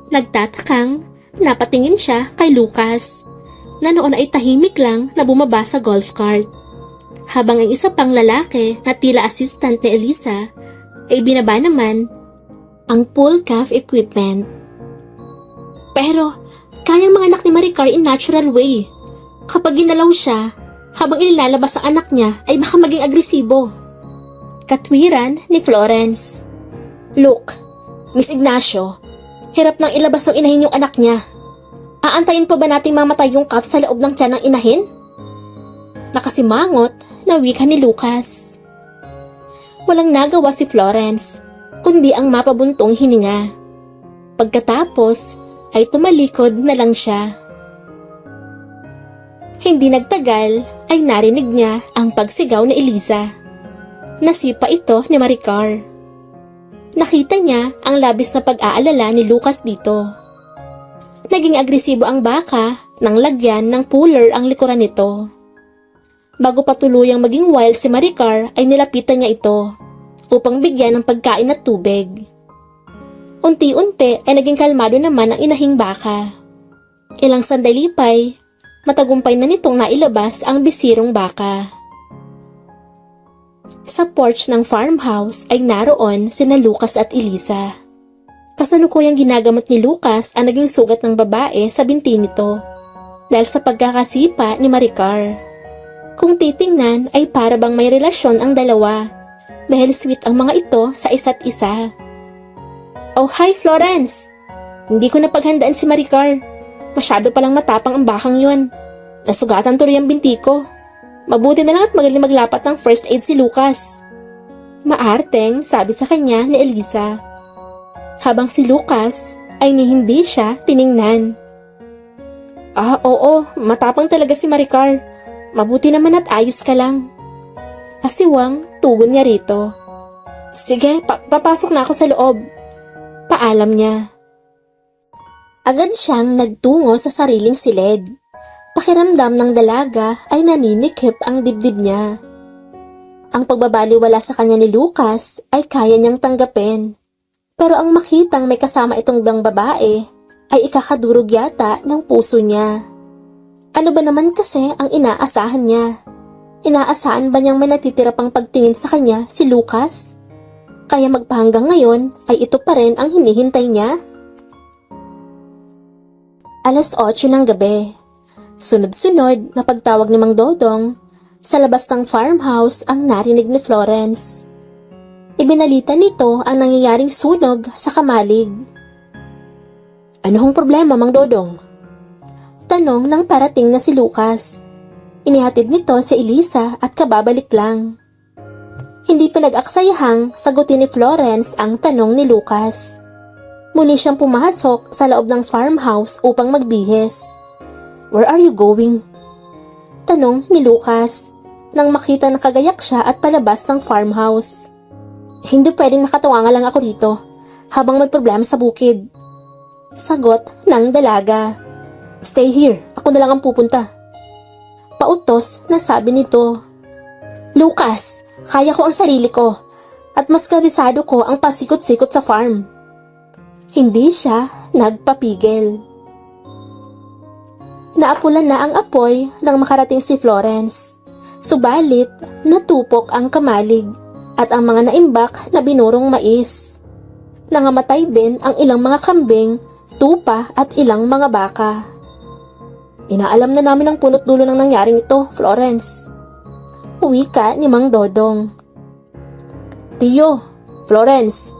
Nagtatakang napatingin siya kay Lucas na noon ay tahimik lang na bumaba sa golf cart. Habang ang isa pang lalaki na tila assistant ni Eliza ay binaba naman ang pull calf equipment. Pero kayang mga anak ni Maricar in natural way. Kapag ginalaw siya, habang inilalabas ang anak niya ay baka maging agresibo. Katwiran ni Florence. Look, Miss Ignacio, hirap nang ilabas ng inahin yung anak niya. Aantayin pa ba nating mamatay yung calf sa loob ng tiyan ng inahin? Nakasimangot na wika ni Lucas. Walang nagawa si Florence, kundi ang mapabuntong hininga. Pagkatapos ay tumalikod na lang siya. Hindi nagtagal ay narinig niya ang pagsigaw ni Eliza. Nasipa ito ni Maricar. Nakita niya ang labis na pag-aalala ni Lucas dito. Naging agresibo ang baka nang lagyan ng puller ang likuran nito. Bago pa tuluyang maging wild si Maricar ay nilapitan niya ito upang bigyan ng pagkain at tubig. Unti-unti ay naging kalmado naman ang inahing baka. Ilang sandali pa'y matagumpay na nitong nailabas ang bisirong baka. Sa porch ng farmhouse ay naroon sina Lucas at Elisa. Kasalukuyang ginagamot ni Lucas ang naging sugat ng babae sa binti nito dahil sa pagkakasipa ni Maricar. Kung titingnan ay para bang may relasyon ang dalawa dahil sweet ang mga ito sa isa't isa. Oh, hi Florence! Hindi ko napaghandaan si Maricar. Masyado palang matapang ang bakang yon. Nasugatan tuloy ang binti ko. Mabuti na lang at magaling maglapat ng first aid si Lucas. Maarteng sabi sa kanya ni Elisa. Habang si Lucas ay hindi siya tiningnan. Oo, matapang talaga si Maricar. Mabuti naman at ayos ka lang. Asiwang tugon niya rito. Sige, papasok na ako sa loob. Paalam niya. Agad siyang nagtungo sa sariling silid. Pakiramdam ng dalaga ay naninikip ang dibdib niya. Ang pagbabaliwala sa kanya ni Lucas ay kaya niyang tanggapin. Pero ang makitang may kasama itong bang babae ay ikakadurog yata ng puso niya. Ano ba naman kasi ang inaasahan niya? Inaasahan ba niyang may natitira pang pagtingin sa kanya si Lucas? Kaya magpahanggang ngayon ay ito pa rin ang hinihintay niya? 8:00 ng gabi. Sunod-sunod na pagtawag ni Mang Dodong, sa labas ng farmhouse ang narinig ni Florence. Ibinalita nito ang nangyayaring sunog sa kamalig. Ano hong problema, Mang Dodong? Tanong ng parating na si Lucas. Inihatid nito si Elisa at kababalik lang. Hindi pinag-aksayahang sagutin ni Florence ang tanong ni Lucas. Muli siyang pumasok sa loob ng farmhouse upang magbihis. Where are you going? Tanong ni Lucas nang makita na kagayak siya at palabas ng farmhouse. Hindi pwedeng nakatunganga lang ako dito habang may problema sa bukid. Sagot ng dalaga. Stay here, ako na lang ang pupunta. Pautos na sabi nito. Lucas, kaya ko ang sarili ko at mas kabisado ko ang pasikot-sikot sa farm. Hindi siya nagpapigil. Naapulan na ang apoy nang makarating si Florence. Subalit, natupok ang kamalig at ang mga naimbak na binurong mais. Nangamatay din ang ilang mga kambing, tupa at ilang mga baka. Inaalam na namin ang punot dulo ng nangyaring ito, Florence. Wika ni Mang Dodong. Tiyo, Florence,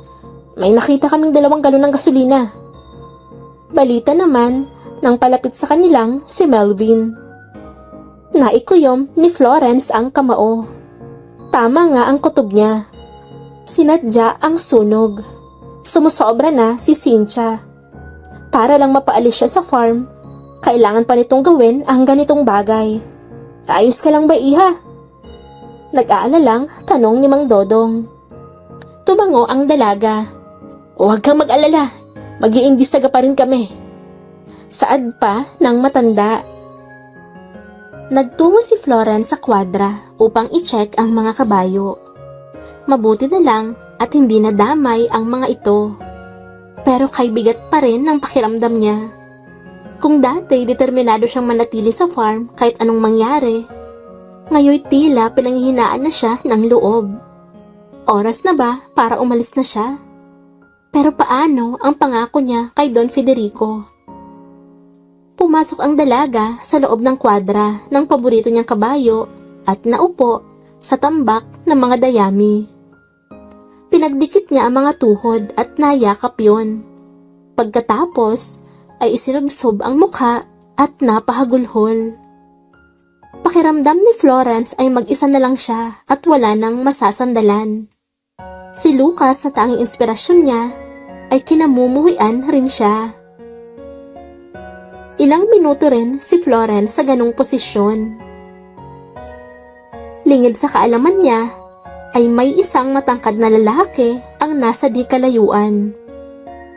may nakita kaming 2 galon ng gasolina. Balita naman nang palapit sa kanilang si Melvin. Naikuyom ni Florence ang kamao. Tama nga ang kutob niya. Sinadya ang sunog. Sumusobra na si Cynthia. Para lang mapaalis siya sa farm, kailangan pa nitong gawin ang ganitong bagay. Ayos ka lang ba, iha? Nag-aalalang tanong ni Mang Dodong. Tumango ang dalaga. Huwag kang mag-alala, mag-iimbestiga pa rin kami. Saad pa ng matanda. Nagtungo si Florence sa kwadra upang i-check ang mga kabayo. Mabuti na lang at hindi nadamay ang mga ito. Pero kay bigat pa rin ng pakiramdam niya. Kung dati determinado siyang manatili sa farm kahit anong mangyari, ngayon tila pinanghihinaan na siya ng loob. Oras na ba para umalis na siya? Pero paano ang pangako niya kay Don Federico? Pumasok ang dalaga sa loob ng kwadra ng paborito niyang kabayo at naupo sa tambak ng mga dayami. Pinagdikit niya ang mga tuhod at nayakap yon. Pagkatapos ay isinubsob ang mukha at napahagulhol. Pakiramdam ni Florence ay mag-isa na lang siya at wala nang masasandalan. Si Lucas na tanging inspirasyon niya ay kinamumuhian rin siya. Ilang minuto rin si Florence sa ganong posisyon. Lingid sa kaalaman niya, ay may isang matangkad na lalaki ang nasa di kalayuan.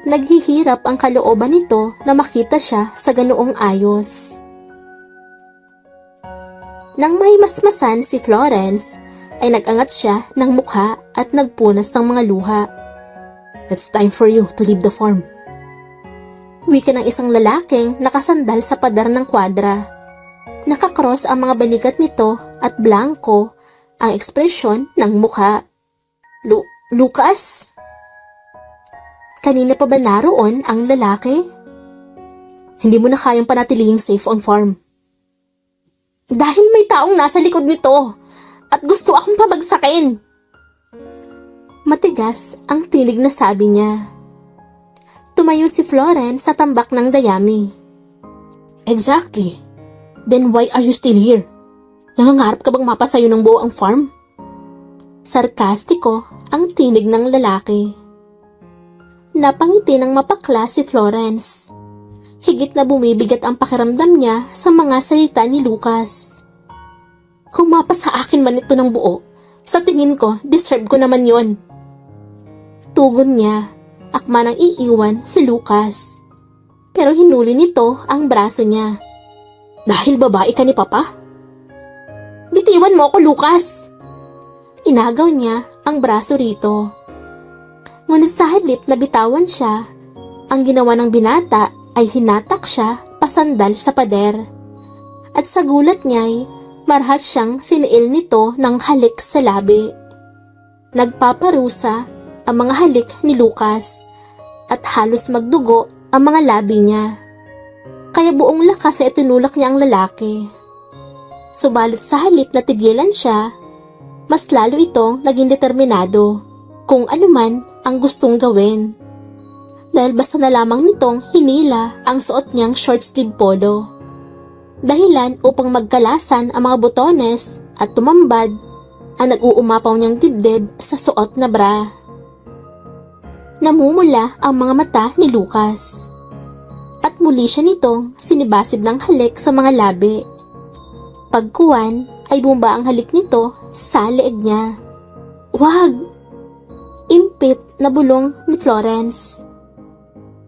Naghihirap ang kalooban nito na makita siya sa ganoong ayos. Nang may masmasan si Florence, ay nag-angat siya ng mukha at nagpunas ng mga luha. "It's time for you to leave the farm." Wika ng isang lalaking nakasandal sa pader ng kwadra. Nakakross ang mga balikat nito at blanco ang ekspresyon ng mukha. Lucas? Kanina pa ba naroon ang lalaki? Hindi mo na kayang panatilihing safe on farm. Dahil may taong nasa likod nito at gusto akong pabagsakin. Matigas ang tinig na sabi niya. Tumayo si Florence sa tambak ng dayami. Exactly. Then why are you still here? Nangangarap ka bang mapasayo ng buo ang farm? Sarkastiko ang tinig ng lalaki. Napangiti ng mapakla si Florence. Higit na bumibigat ang pakiramdam niya sa mga salita ni Lucas. Kung mapasa akin man ito ng buo, sa tingin ko, deserve ko naman yon. Tugon niya, akma nang iiwan si Lucas. Pero hinuli nito ang braso niya. Dahil babae ka ni Papa? Bitiwan mo ako, Lucas! Inagaw niya ang braso rito. Ngunit sa halip na bitawan siya, ang ginawa ng binata ay hinatak siya pasandal sa pader. At sa gulat niya'y marhat siyang siniil nito ng halik sa labi. Nagpaparusa ang mga halik ni Lucas at halos magdugo ang mga labi niya. Kaya buong lakas na itinulak niya ang lalaki. Subalit sa halip na tigilan siya, mas lalo itong naging determinado kung anuman ang gustong gawin. Dahil basta na lamang nitong hinila ang suot niyang short sleeve polo. Dahilan upang magkalasan ang mga botones at tumambad ang nag-uumapaw niyang dibdib sa suot na bra. Namumula ang mga mata ni Lucas. At muli siya nitong sinibasib ng halik sa mga labi. Pagkuwan ay bumba ang halik nito sa leeg niya. Wag! Impit na bulong ni Florence.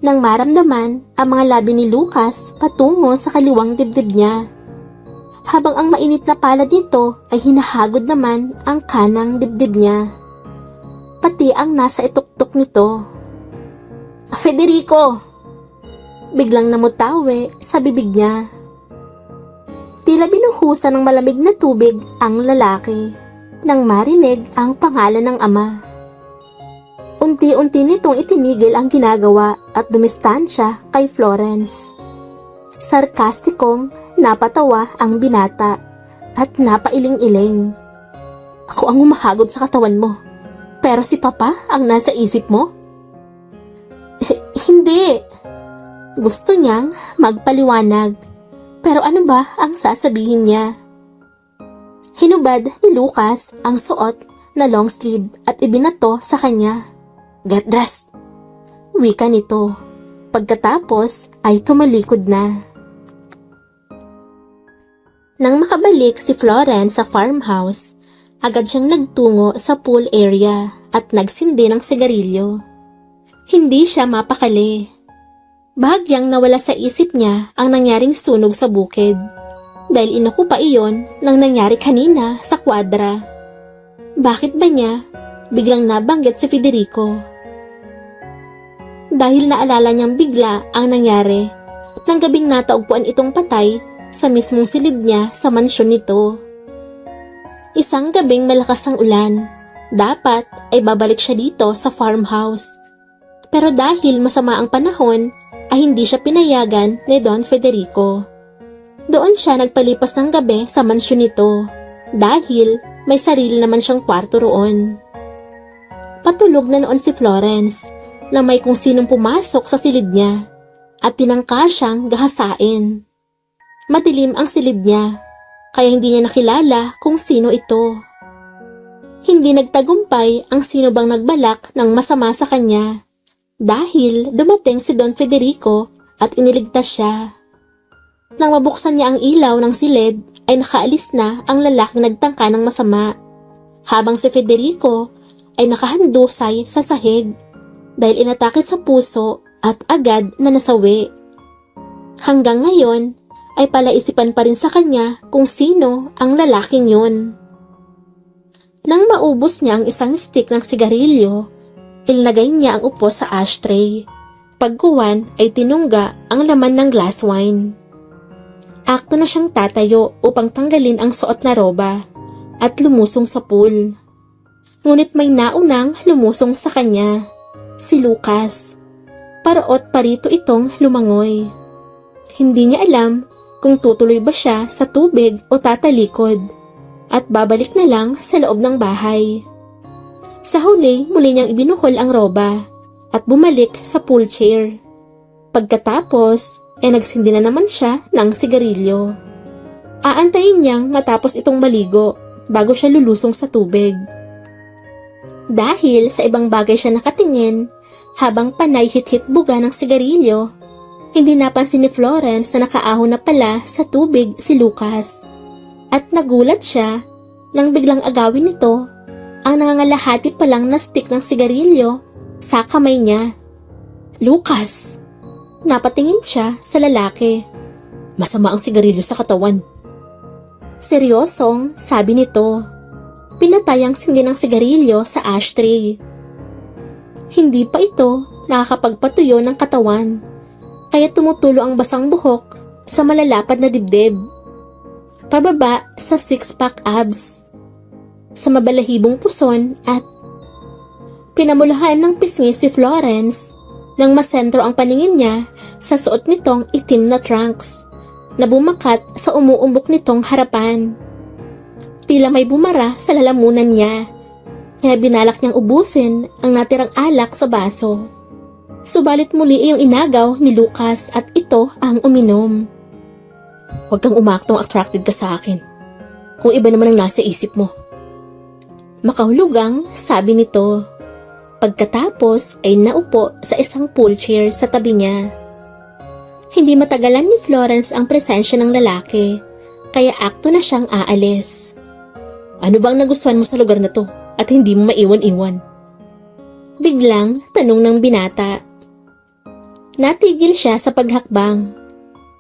Nang maramdaman ang mga labi ni Lucas patungo sa kaliwang dibdib niya. Habang ang mainit na palad nito ay hinahagod naman ang kanang dibdib niya. Pati ang nasa ituktok nito. Federico! Biglang namutawi sa bibig niya. Tila binuhusan ng malamig na tubig ang lalaki nang marinig ang pangalan ng ama. Unti-unti nitong itinigil ang ginagawa at dumistansya kay Florence. Sarkastikong napatawa ang binata at napailing-iling. Ako ang humahagod sa katawan mo, pero si Papa ang nasa isip mo? Hindi. Gusto niyang magpaliwanag, pero ano ba ang sasabihin niya? Hinubad ni Lucas ang suot na long sleeve at ibinato sa kanya. Get dressed! Wika nito. Pagkatapos ay tumalikod na. Nang makabalik si Florence sa farmhouse, agad siyang nagtungo sa pool area at nagsindi ng sigarilyo. Hindi siya mapakali. Bahagyang nawala sa isip niya ang nangyaring sunog sa bukid dahil inakupa iyon ng nangyari kanina sa kwadra. Bakit ba niya biglang nabanggit si Federico? Dahil naalala niyang bigla ang nangyari nang gabing nataugpuan itong patay sa mismong silid niya sa mansyon nito. Isang gabing malakas ang ulan. Dapat ay babalik siya dito sa farmhouse. Pero dahil masama ang panahon, ay hindi siya pinayagan ni Don Federico. Doon siya nagpalipas ng gabi sa mansyon nito dahil may sarili naman siyang kwarto roon. Patulog na noon si Florence na may kung sinong pumasok sa silid niya at tinangka siyang gahasain. Madilim ang silid niya kaya hindi niya nakilala kung sino ito. Hindi nagtagumpay ang sino bang nagbalak ng masama sa kanya dahil dumating si Don Federico at iniligtas siya. Nang mabuksan niya ang ilaw ng silid ay nakaalis na ang lalaking nagtangka ng masama habang si Federico ay nakahandusay sa sahig dahil inatake sa puso at agad na nasawi. Hanggang ngayon ay palaisipan pa rin sa kanya kung sino ang lalaking yun. Nang maubos niya ang isang stick ng sigarilyo, ilagay niya ang upo sa ashtray. Pagkuwan ay tinungga ang laman ng glass wine. Akto na siyang tatayo upang tanggalin ang suot na roba at lumusong sa pool. Ngunit may naunang lumusong sa kanya, si Lucas. Paraot parito itong lumangoy. Hindi niya alam kung tutuloy ba siya sa tubig o tatalikod at babalik na lang sa loob ng bahay. Sa huli, muli niyang ibinuhol ang roba at bumalik sa pool chair. Pagkatapos, nagsindi na naman siya ng sigarilyo. Aantayin niyang matapos itong maligo bago siya lulusong sa tubig. Dahil sa ibang bagay siya nakatingin, habang panay hit-hit buga ng sigarilyo, hindi napansin ni Florence na nakaahon na pala sa tubig si Lucas. At nagulat siya nang biglang agawin nito ang nangangalahati pa lang na stick ng sigarilyo sa kamay niya. Lucas! Napatingin siya sa lalaki. Masama ang sigarilyo sa katawan. Seryosong sabi nito. Pinatay ang sindi ng sigarilyo sa ashtray. Hindi pa ito nakakapagpatuyo ng katawan, kaya tumutulo ang basang buhok sa malalapad na dibdib. Pababa sa six-pack abs, sa mabalahibong puson at pinamulahan ng pisngi si Florence nang masentro ang paningin niya sa suot nitong itim na trunks na bumakat sa umuumbok nitong harapan. Tila may bumara sa lalamunan niya, kaya binalak niyang ubusin ang natirang alak sa baso. Subalit muli iyong inagaw ni Lucas at ito ang uminom. Huwag kang umaktong attracted ka sa akin, kung iba naman ang nasa isip mo. Makahulugang sabi nito. Pagkatapos ay naupo sa isang pool chair sa tabi niya. Hindi matagalan ni Florence ang presensya ng lalaki, kaya akto na siyang aalis. Ano bang nagustuhan mo sa lugar na to at hindi mo maiwan-iwan? Biglang tanong ng binata. Natigil siya sa paghakbang.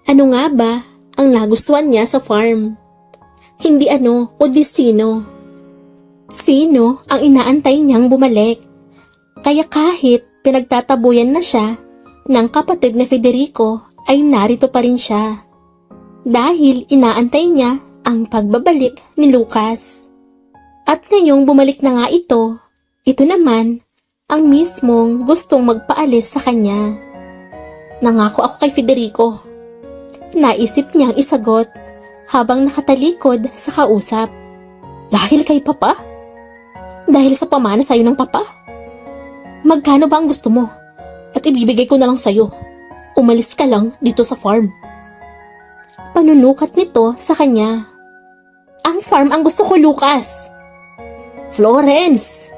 Ano nga ba ang nagustuhan niya sa farm? Hindi ano o di sino. Sino ang inaantay niyang bumalik? Kaya kahit pinagtatabuyan na siya ng kapatid ni Federico ay narito pa rin siya. Dahil inaantay niya ang pagbabalik ni Lucas. At ngayong bumalik na nga ito naman ang mismong gustong magpaalis sa kanya. Nangako ako kay Federico. Naisip niyang isagot habang nakatalikod sa kausap. Dahil kay Papa? Dahil sa pamana sa'yo ng Papa? Magkano ba ang gusto mo? At ibibigay ko na lang sa'yo. Umalis ka lang dito sa farm. Panunukat nito sa kanya. Ang farm ang gusto ko, Lucas. Florence!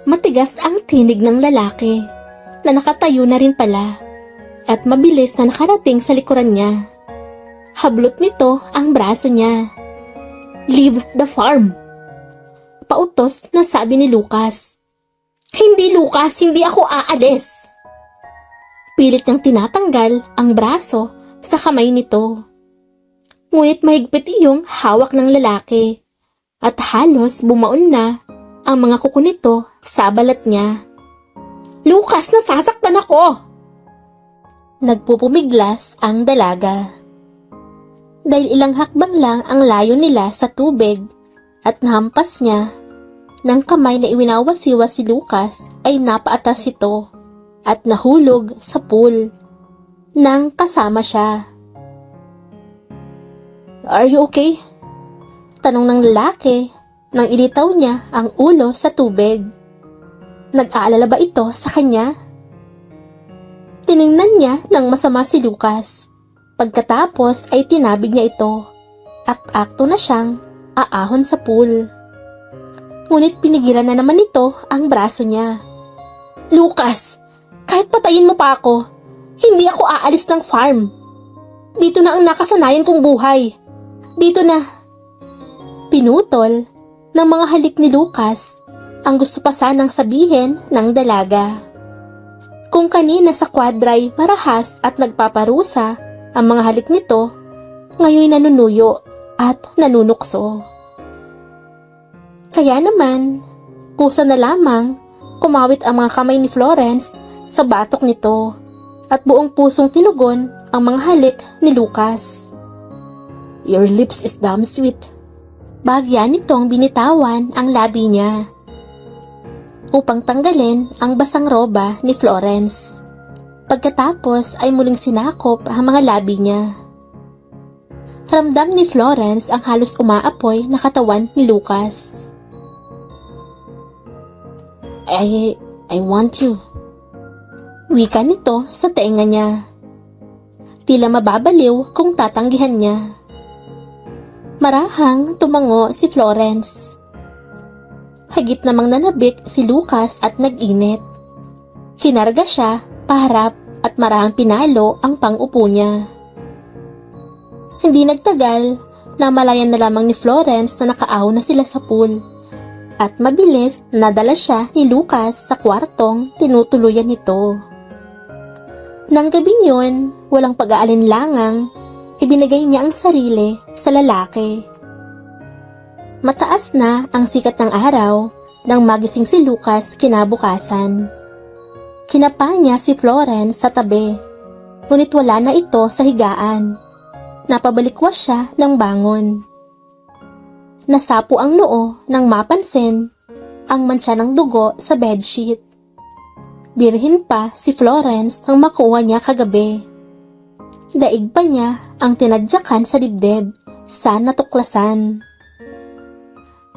Matigas ang tinig ng lalaki na nakatayo na rin pala at mabilis na nakarating sa likuran niya. Hablot nito ang braso niya. Leave the farm. Pautos na sabi ni Lucas. Hindi Lucas, hindi ako aalis. Pilit niyang tinatanggal ang braso sa kamay nito. Ngunit mahigpit iyong hawak ng lalaki at halos bumaon na ang mga kuko nito sa balat niya. Lucas, nasasaktan ako! Nagpupumiglas ang dalaga. Dahil ilang hakbang lang ang layo nila sa tubig at nahampas niya ng kamay na iwinawasiwa si Lucas ay napaatas ito at nahulog sa pool nang kasama siya. Are you okay? Tanong ng lalaki nang ilitaw niya ang ulo sa tubig. Nag-aalala ba ito sa kanya? Tiningnan niya ng masama si Lucas. Pagkatapos ay tinabig niya ito at akto na siyang aahon sa pool. Ngunit pinigilan na naman ito ang braso niya. Lucas, kahit patayin mo pa ako, hindi ako aalis ng farm. Dito na ang nakasanayan kong buhay. Dito na. Pinutol ng mga halik ni Lucas ang gusto pa sanang sabihin ng dalaga. Kung kanina sa kwadray marahas at nagpaparusa ang mga halik nito, ngayon nanunuyo at nanunukso. Kaya naman, kusa na lamang kumawit ang mga kamay ni Florence sa batok nito at buong pusong tinugon ang mga halik ni Lucas. "Your lips is damn sweet." Bahagya nitong binitawan ang labi niya upang tanggalin ang basang roba ni Florence. Pagkatapos ay muling sinakop ang mga labi niya. Ramdam ni Florence ang halos umaapoy na katawan ni Lucas. I want you." Wika nito sa tenga niya. Tila mababaliw kung tatanggihan niya. Marahang tumango si Florence. Higit namang nanabik si Lucas at nag-init. Kinarga siya, paharap at marahang pinalo ang pang-upo niya. Hindi nagtagal, namalayan na lamang ni Florence na nakaahaw na sila sa pool. At mabilis nadala siya ni Lucas sa kwartong tinutuluyan nito. Nang gabing yun, walang pag-aalinlangang, ibinigay niya ang sarili sa lalaki. Mataas na ang sikat ng araw nang magising si Lucas kinabukasan. Kinapa niya si Florence sa tabi, ngunit wala na ito sa higaan. Napabalikwas siya ng bangon. Nasapo ang noo nang mapansin ang mantsa ng dugo sa bedsheet. Birhin pa si Florence nang makuha niya kagabi. Daig pa niya ang tinadyakan sa dibdib sa natuklasan.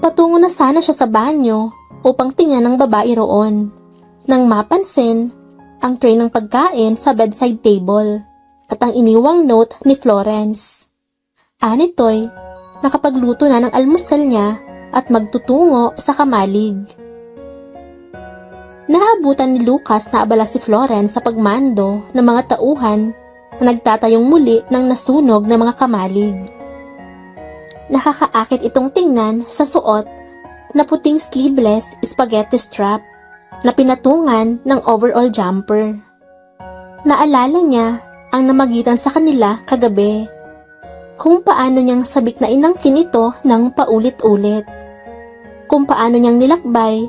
Patungo na sana siya sa banyo upang tingnan ng babae roon nang mapansin ang tray ng pagkain sa bedside table at ang iniwang note ni Florence. Anito'y nakapagluto na ng almusal niya at magtutungo sa kamalig. Naabutan ni Lucas na abala si Florence sa pagmando ng mga tauhan na nagtatayong muli ng nasunog na mga kamalig. Nakakaakit itong tingnan sa suot na puting sleeveless spaghetti strap na pinatungan ng overall jumper. Naalala niya ang namagitan sa kanila kagabi, kung paano niyang sabik na inangkin ito ng paulit-ulit, kung paano niyang nilakbay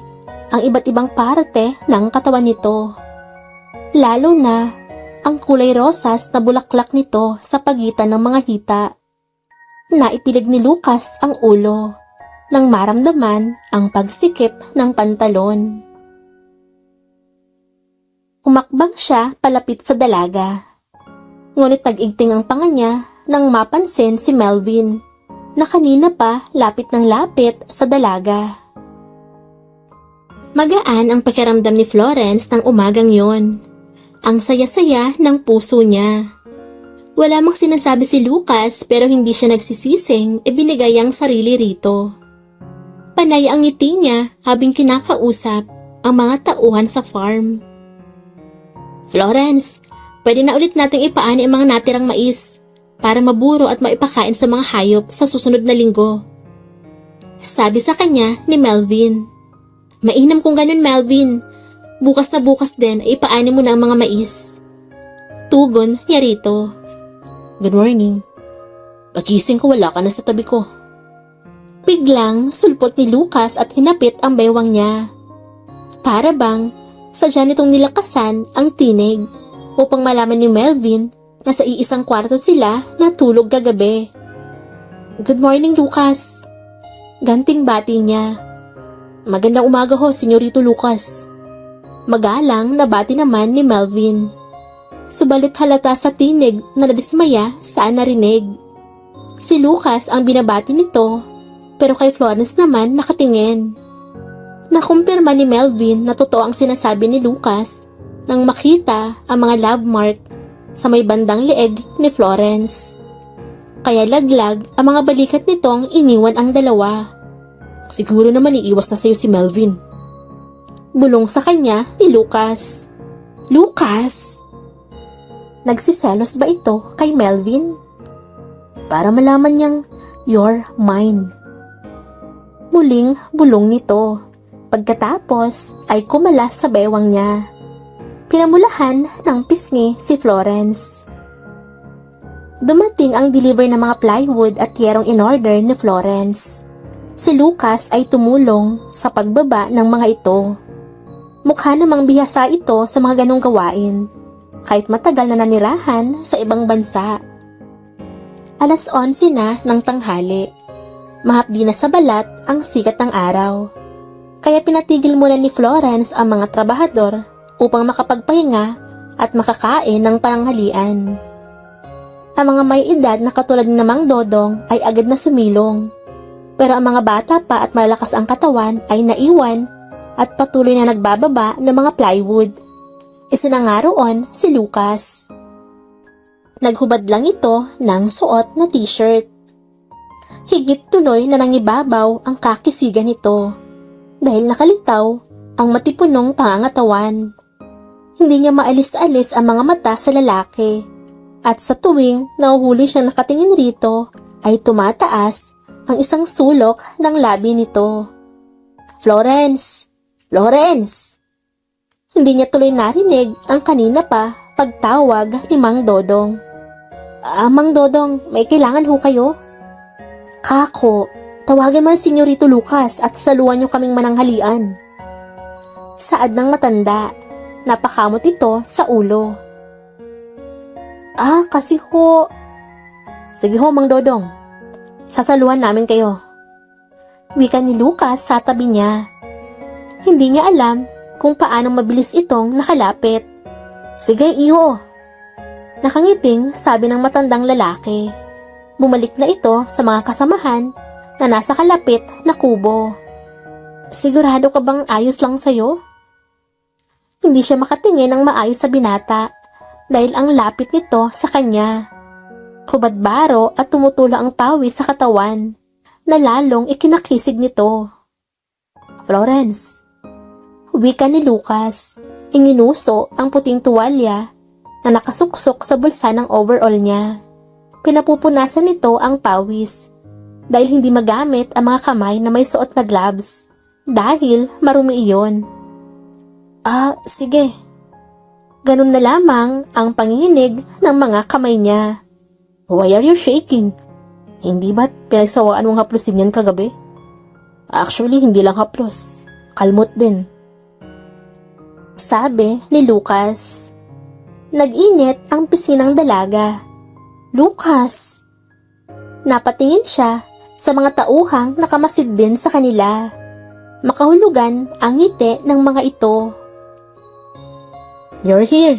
ang iba't ibang parte ng katawan nito, lalo na ang kulay rosas na bulaklak nito sa pagitan ng mga hita. Naipilig ni Lucas ang ulo nang maramdaman ang pagsikip ng pantalon. Umakbang siya palapit sa dalaga, ngunit nag-igting ang panga niya nang mapansin si Melvin na kanina pa lapit ng lapit sa dalaga. Magaan ang pakiramdam ni Florence ng umagang yon. Ang saya-saya ng puso niya. Wala mang sinasabi si Lucas pero hindi siya nagsisising ibinigay ang sarili rito. Panay ang ngiti niya habang kinakausap ang mga tauhan sa farm. "Florence, pwede na ulit nating ipaani ang mga natirang mais para maburo at maipakain sa mga hayop sa susunod na linggo," sabi sa kanya ni Melvin. "Mainam kung ganun, Melvin. Bukas na bukas din ay ipaani mo na ang mga mais," tugon niya rito. "Good morning. Pagising ko wala ka na sa tabi ko." Biglang sulpot ni Lucas at hinapit ang baywang niya. Para bang sadya nitong nilakasan ang tinig upang malaman ni Melvin na sa iisang kwarto sila natulog kagabi. "Good morning, Lucas," ganting bati niya. "Magandang umaga ho, Senyorito Lucas." Magalang na bati naman ni Melvin. Subalit halata sa tinig na nadismaya sa narinig. Si Lucas ang binabati nito, pero kay Florence naman nakatingin. Nakumpirma ni Melvin na totoo ang sinasabi ni Lucas nang makita ang mga love mark sa may bandang leeg ni Florence. Kaya laglag ang mga balikat nitong iniwan ang dalawa. "Siguro naman iiwas na sa'yo si Melvin," bulong sa kanya ni Lucas. "Lucas? Nagsiselos ba ito kay Melvin? Para malaman niyang you're mine." muling bulong nito. Pagkatapos ay kumalas sa bewang niya. Pinamulahan ng pisngi si Florence. Dumating ang deliver ng mga plywood at yerong in-order ni Florence. Si Lucas ay tumulong sa pagbaba ng mga ito. Mukha namang bihasa ito sa mga ganong gawain, kahit matagal na nanirahan sa ibang bansa. 11:00 na ng tanghali. Mahapdi na sa balat ang sikat ng araw. Kaya pinatigil muna ni Florence ang mga trabahador upang makapagpahinga at makakain ng pananghalian. Ang mga may edad na katulad ni Mang Dodong ay agad na sumilong. Pero ang mga bata pa at malakas ang katawan ay naiwan at patuloy na nagbababa ng mga plywood. Isa na nga roon si Lucas. Naghubad lang ito ng suot na t-shirt. Higit tuloy na nangibabaw ang kakisigan nito dahil nakalitaw ang matipunong pangangatawan. Hindi niya maalis-alis ang mga mata sa lalaki at sa tuwing nahuhuli siyang nakatingin rito ay tumataas ang isang sulok ng labi nito. Florence! Florence! Hindi niya tuloy narinig ang kanina pa pagtawag ni Mang Dodong. Mang Dodong, may kailangan ho kayo? Kako, tawagan mo ang Senyorito Lucas at saluhan niyo kaming mananghalian. Saad ng matanda, napakamot ito sa ulo. Kasi ho. Sige ho, Mang Dodong. Sasaluhan namin kayo. Wika ni Lucas sa tabi niya. Hindi niya alam kung paano mabilis itong nakalapit. Sige, iho. Nakangiting sabi ng matandang lalaki. Bumalik na ito sa mga kasamahan na nasa kalapit na kubo. Sigurado ka bang ayos lang sa'yo? Hindi siya makatingin ng maayos sa binata dahil ang lapit nito sa kanya. Kubad-baro at tumutula ang pawis sa katawan na lalong ikinakisig nito. Florence, wika ni Lucas, inginuso ang puting tuwalya na nakasuksok sa bulsa ng overall niya. Pinapupunasan nito ang pawis dahil hindi magamit ang mga kamay na may suot na gloves dahil marumi iyon. Sige. Ganun na lamang ang panginginig ng mga kamay niya. Why are you shaking? Hindi ba't pinagsawaan mong haplusin yan kagabi? Actually, hindi lang haplos. Kalmot din. Sabi ni Lucas. Nag-init ang pisngi ng dalaga. Lucas! Napatingin siya sa mga tauhang nakamasid din sa kanila. Makahulugan ang ngiti ng mga ito. You're here.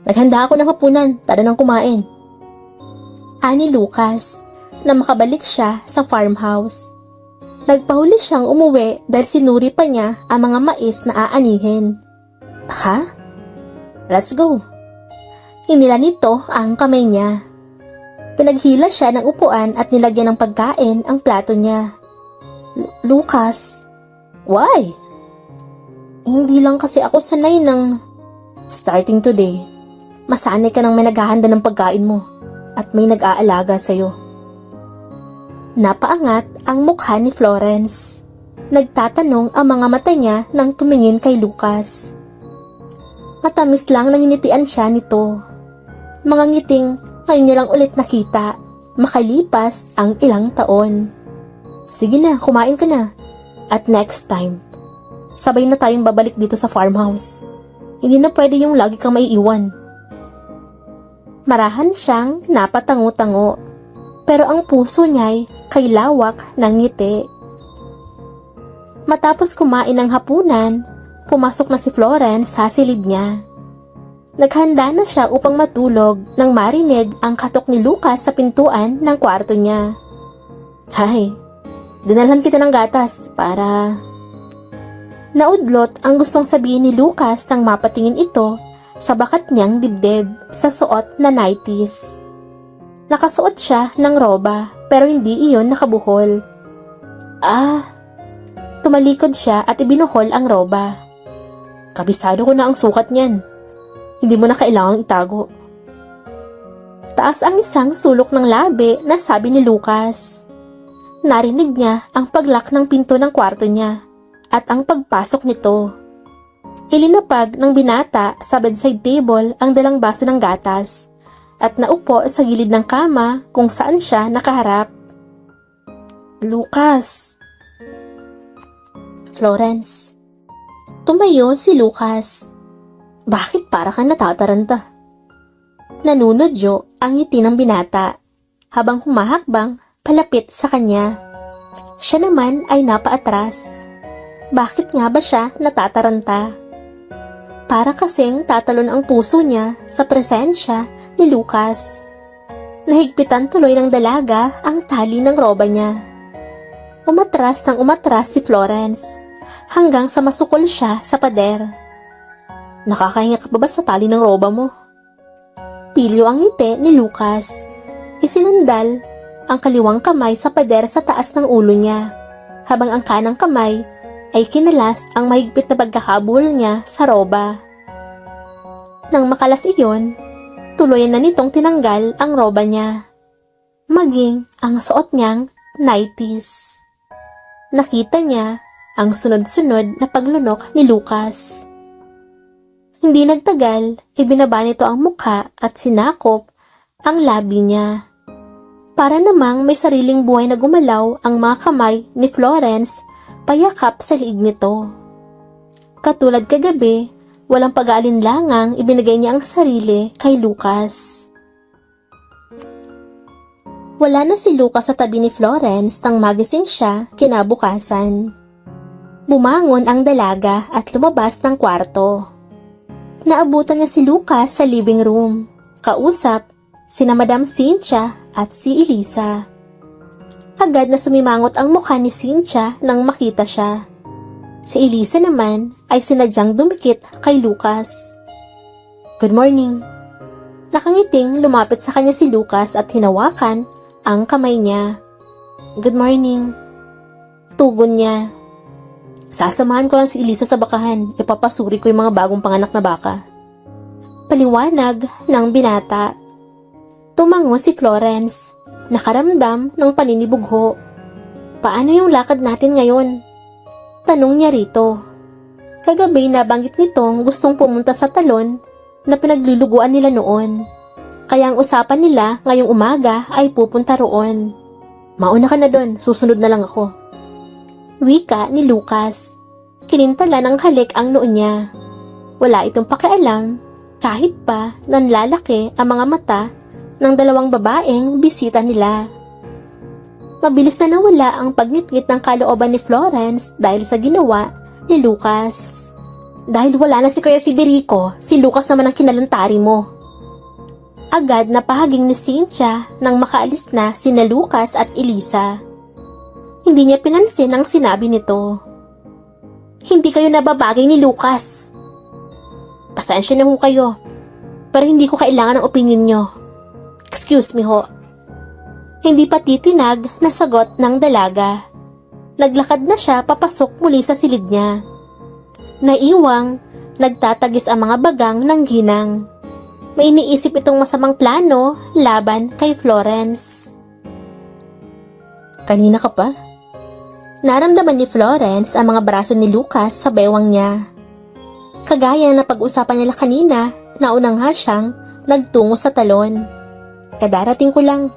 Naghanda ako ng hapunan, tara nang kumain. Ani Lucas na makabalik siya sa farmhouse. Nagpahuli siyang umuwi dahil sinuri pa niya ang mga mais na aanihin. Ha? Let's go. Hinila nito ang kamay niya. Pinaghila siya ng upuan at nilagyan ng pagkain ang plato niya. Lucas, why? Hindi lang kasi ako sanay ng... Starting today, masanay ka nang may naghahanda ng pagkain mo at may nag-aalaga sa'yo. Napaangat ang mukha ni Florence. Nagtatanong ang mga mata niya nang tumingin kay Lucas. Matamis lang nanginitian siya nito. Mga ngiting ngayon niya lang ulit nakita, makalipas ang ilang taon. Sige na, kumain ka na. At next time, sabay na tayong babalik dito sa farmhouse. Hindi na pwede yung lagi kang maiiwan. Marahan siyang napatango-tango, pero ang puso niya'y kay lawak ng ngiti. Matapos kumain ng hapunan, pumasok na si Florence sa silid niya. Naghanda na siya upang matulog nang marinig ang katok ni Lucas sa pintuan ng kwarto niya. Hay, dinalhan kita ng gatas para... Naudlot ang gustong sabihin ni Lucas nang mapatingin ito sa bakat niyang dibdib sa suot na nighties. Nakasuot siya ng roba pero hindi iyon nakabuhol. Tumalikod siya at ibinuhol ang roba. Kabisado ko na ang sukat niyan. Hindi mo na kailangang itago. Taas ang isang sulok ng labi na sabi ni Lucas. narinig niya ang paglock ng pinto ng kwarto niya at ang pagpasok nito. Ilinapag ng binata sa bedside table ang dalang baso ng gatas at naupo sa gilid ng kama kung saan siya nakaharap. Lucas. Florence. Tumayo si Lucas. Bakit para kang natataranta? Nanunodyo ang ngiti ng binata habang humahakbang palapit sa kanya. Siya naman ay napaatras. Bakit nga ba siya natataranta? Para kasing tatalon ang puso niya sa presensya ni Lucas. Nahigpitan tuloy ng dalaga ang tali ng roba niya. Umatras ng umatras si Florence hanggang sa masukol siya sa pader. Nakakahinga ka ba sa tali ng roba mo? Pilyo ang ngiti ni Lucas. Isinandal ang kaliwang kamay sa pader sa taas ng ulo niya, habang ang kanang kamay ay kinalas ang mahigpit na pagkakabul niya sa roba. Nang makalas iyon, tuluyan na nitong tinanggal ang roba niya, maging ang suot niyang nighties. Nakita niya ang sunod-sunod na paglunok ni Lucas. Hindi nagtagal, ibinaba nito ang mukha at sinakop ang labi niya. Para namang may sariling buhay na gumalaw ang mga kamay ni Florence payakap sa liig nito. Katulad kagabi, walang pag-aalinlangang ibinigay niya ang sarili kay Lucas. Wala na si Lucas sa tabi ni Florence nang magising siya kinabukasan. Bumangon ang dalaga at lumabas ng kwarto. Naabutan niya si Lucas sa living room. Kausap sina Madam Cynthia at si Elisa. Agad na sumimangot ang mukha ni Cynthia nang makita siya. Si Elisa naman ay sinadyang dumikit kay Lucas. Good morning. Nakangiting lumapit sa kanya si Lucas at hinawakan ang kamay niya. Good morning. Tugon niya. Sasamahan ko lang si Elisa sa bakahan. Ipapasuri ko yung mga bagong panganak na baka. Paliwanag ng binata. Tumango si Florence. Nakaramdam ng paninibugho. Paano yung lakad natin ngayon? Tanong niya rito. Kagabi nabanggit nitong gustong pumunta sa talon na pinagluluguan nila noon. Kaya ang usapan nila ngayong umaga ay pupunta roon. Mauna ka na doon, susunod na lang ako. Wika ni Lucas. Kinintala ng halik ang noo niya. Wala itong pakialam kahit pa nanlalaki ang mga mata ng dalawang babaeng bisita nila. Mabilis na nawala ang pagnitngit ng kalooban ni Florence dahil sa ginawa ni Lucas. Dahil wala na si Kuya Federico, si Lucas naman ang kinalantari mo. Agad na pahaging ni Cynthia nang makaalis na sina Lucas at Elisa. Hindi niya pinansin ang sinabi nito. Hindi kayo nababagay ni Lucas. Pasensya na ho kayo, pero hindi ko kailangan ng opinion nyo. Excuse me ho. Hindi pa titinag na sagot ng dalaga. Naglakad na siya papasok muli sa silid niya. Naiwang, nagtatagis ang mga bagang ng ginang. May iniisip itong masamang plano laban kay Florence. Kanina ka pa? Naramdaman ni Florence ang mga braso ni Lucas sa bewang niya. Kagaya na pag-usapan nila kanina, naunang nga siyang nagtungo sa talon. Kadarating ko lang.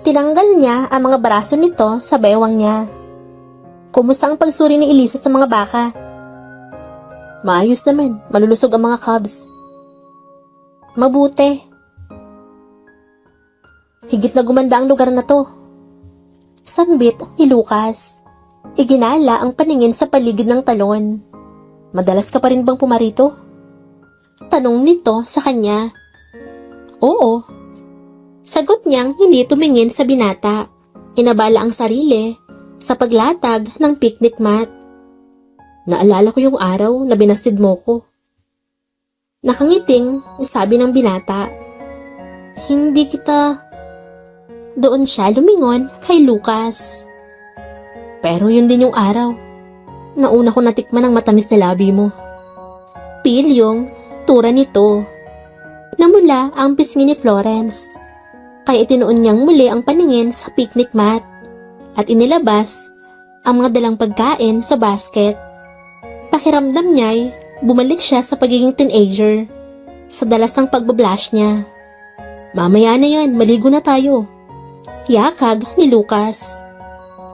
Tinanggal niya ang mga braso nito sa bewang niya. Kumusta ang pagsuri ni Elisa sa mga baka? Maayos naman, malulusog ang mga cubs. Mabuti. Higit na gumanda ang lugar na to. Sambit ni Lucas. Iginala ang paningin sa paligid ng talon. Madalas ka pa rin bang pumarito? Tanong nito sa kanya. Oo. Sagot niyang hindi tumingin sa binata. Inabala ang sarili sa paglatag ng picnic mat. Naalala ko yung araw na binastid mo ko. Nakangiting sabi ng binata. Hindi kita... Doon siya lumingon kay Lucas. Pero yun din yung araw. Nauna ko natikman ang matamis na labi mo. Pilyong tura nito. Namula ang pisngi ni Florence. Kaya itinuon niyang muli ang paningin sa picnic mat. at inilabas ang mga dalang pagkain sa basket. Pakiramdam niya'y bumalik siya sa pagiging teenager, sa dalas ng pagbablash niya. Mamaya na yan, maligo na tayo. Yakag ni Lucas.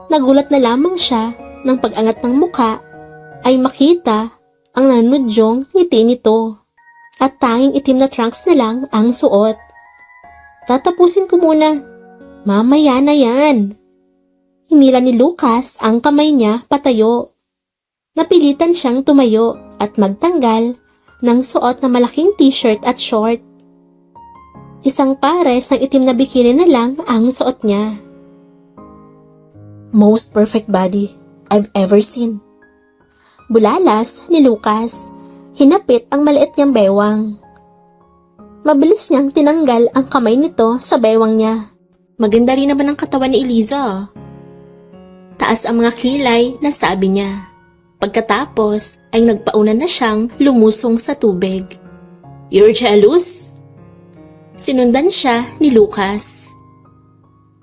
Nagulat na lamang siya nang pag-angat ng muka ay makita ang nanunudyong ngiti nito at tanging itim na trunks na lang ang suot. Tatapusin ko muna. Mamaya na yan. Hinila ni Lucas ang kamay niya patayo. Napilitan siyang tumayo at magtanggal ng suot na malaking t-shirt at short. Isang pares ng itim na bikini na lang ang suot niya. Most perfect body I've ever seen. Bulalas ni Lucas, hinapit ang maliit niyang bewang. Mabilis niyang tinanggal ang kamay nito sa bewang niya. Maganda rin naman ang katawan ni Eliza. Taas ang mga kilay na sabi niya. Pagkatapos ay nagpauna na siyang lumusong sa tubig. You're jealous? Sinundan siya ni Lucas.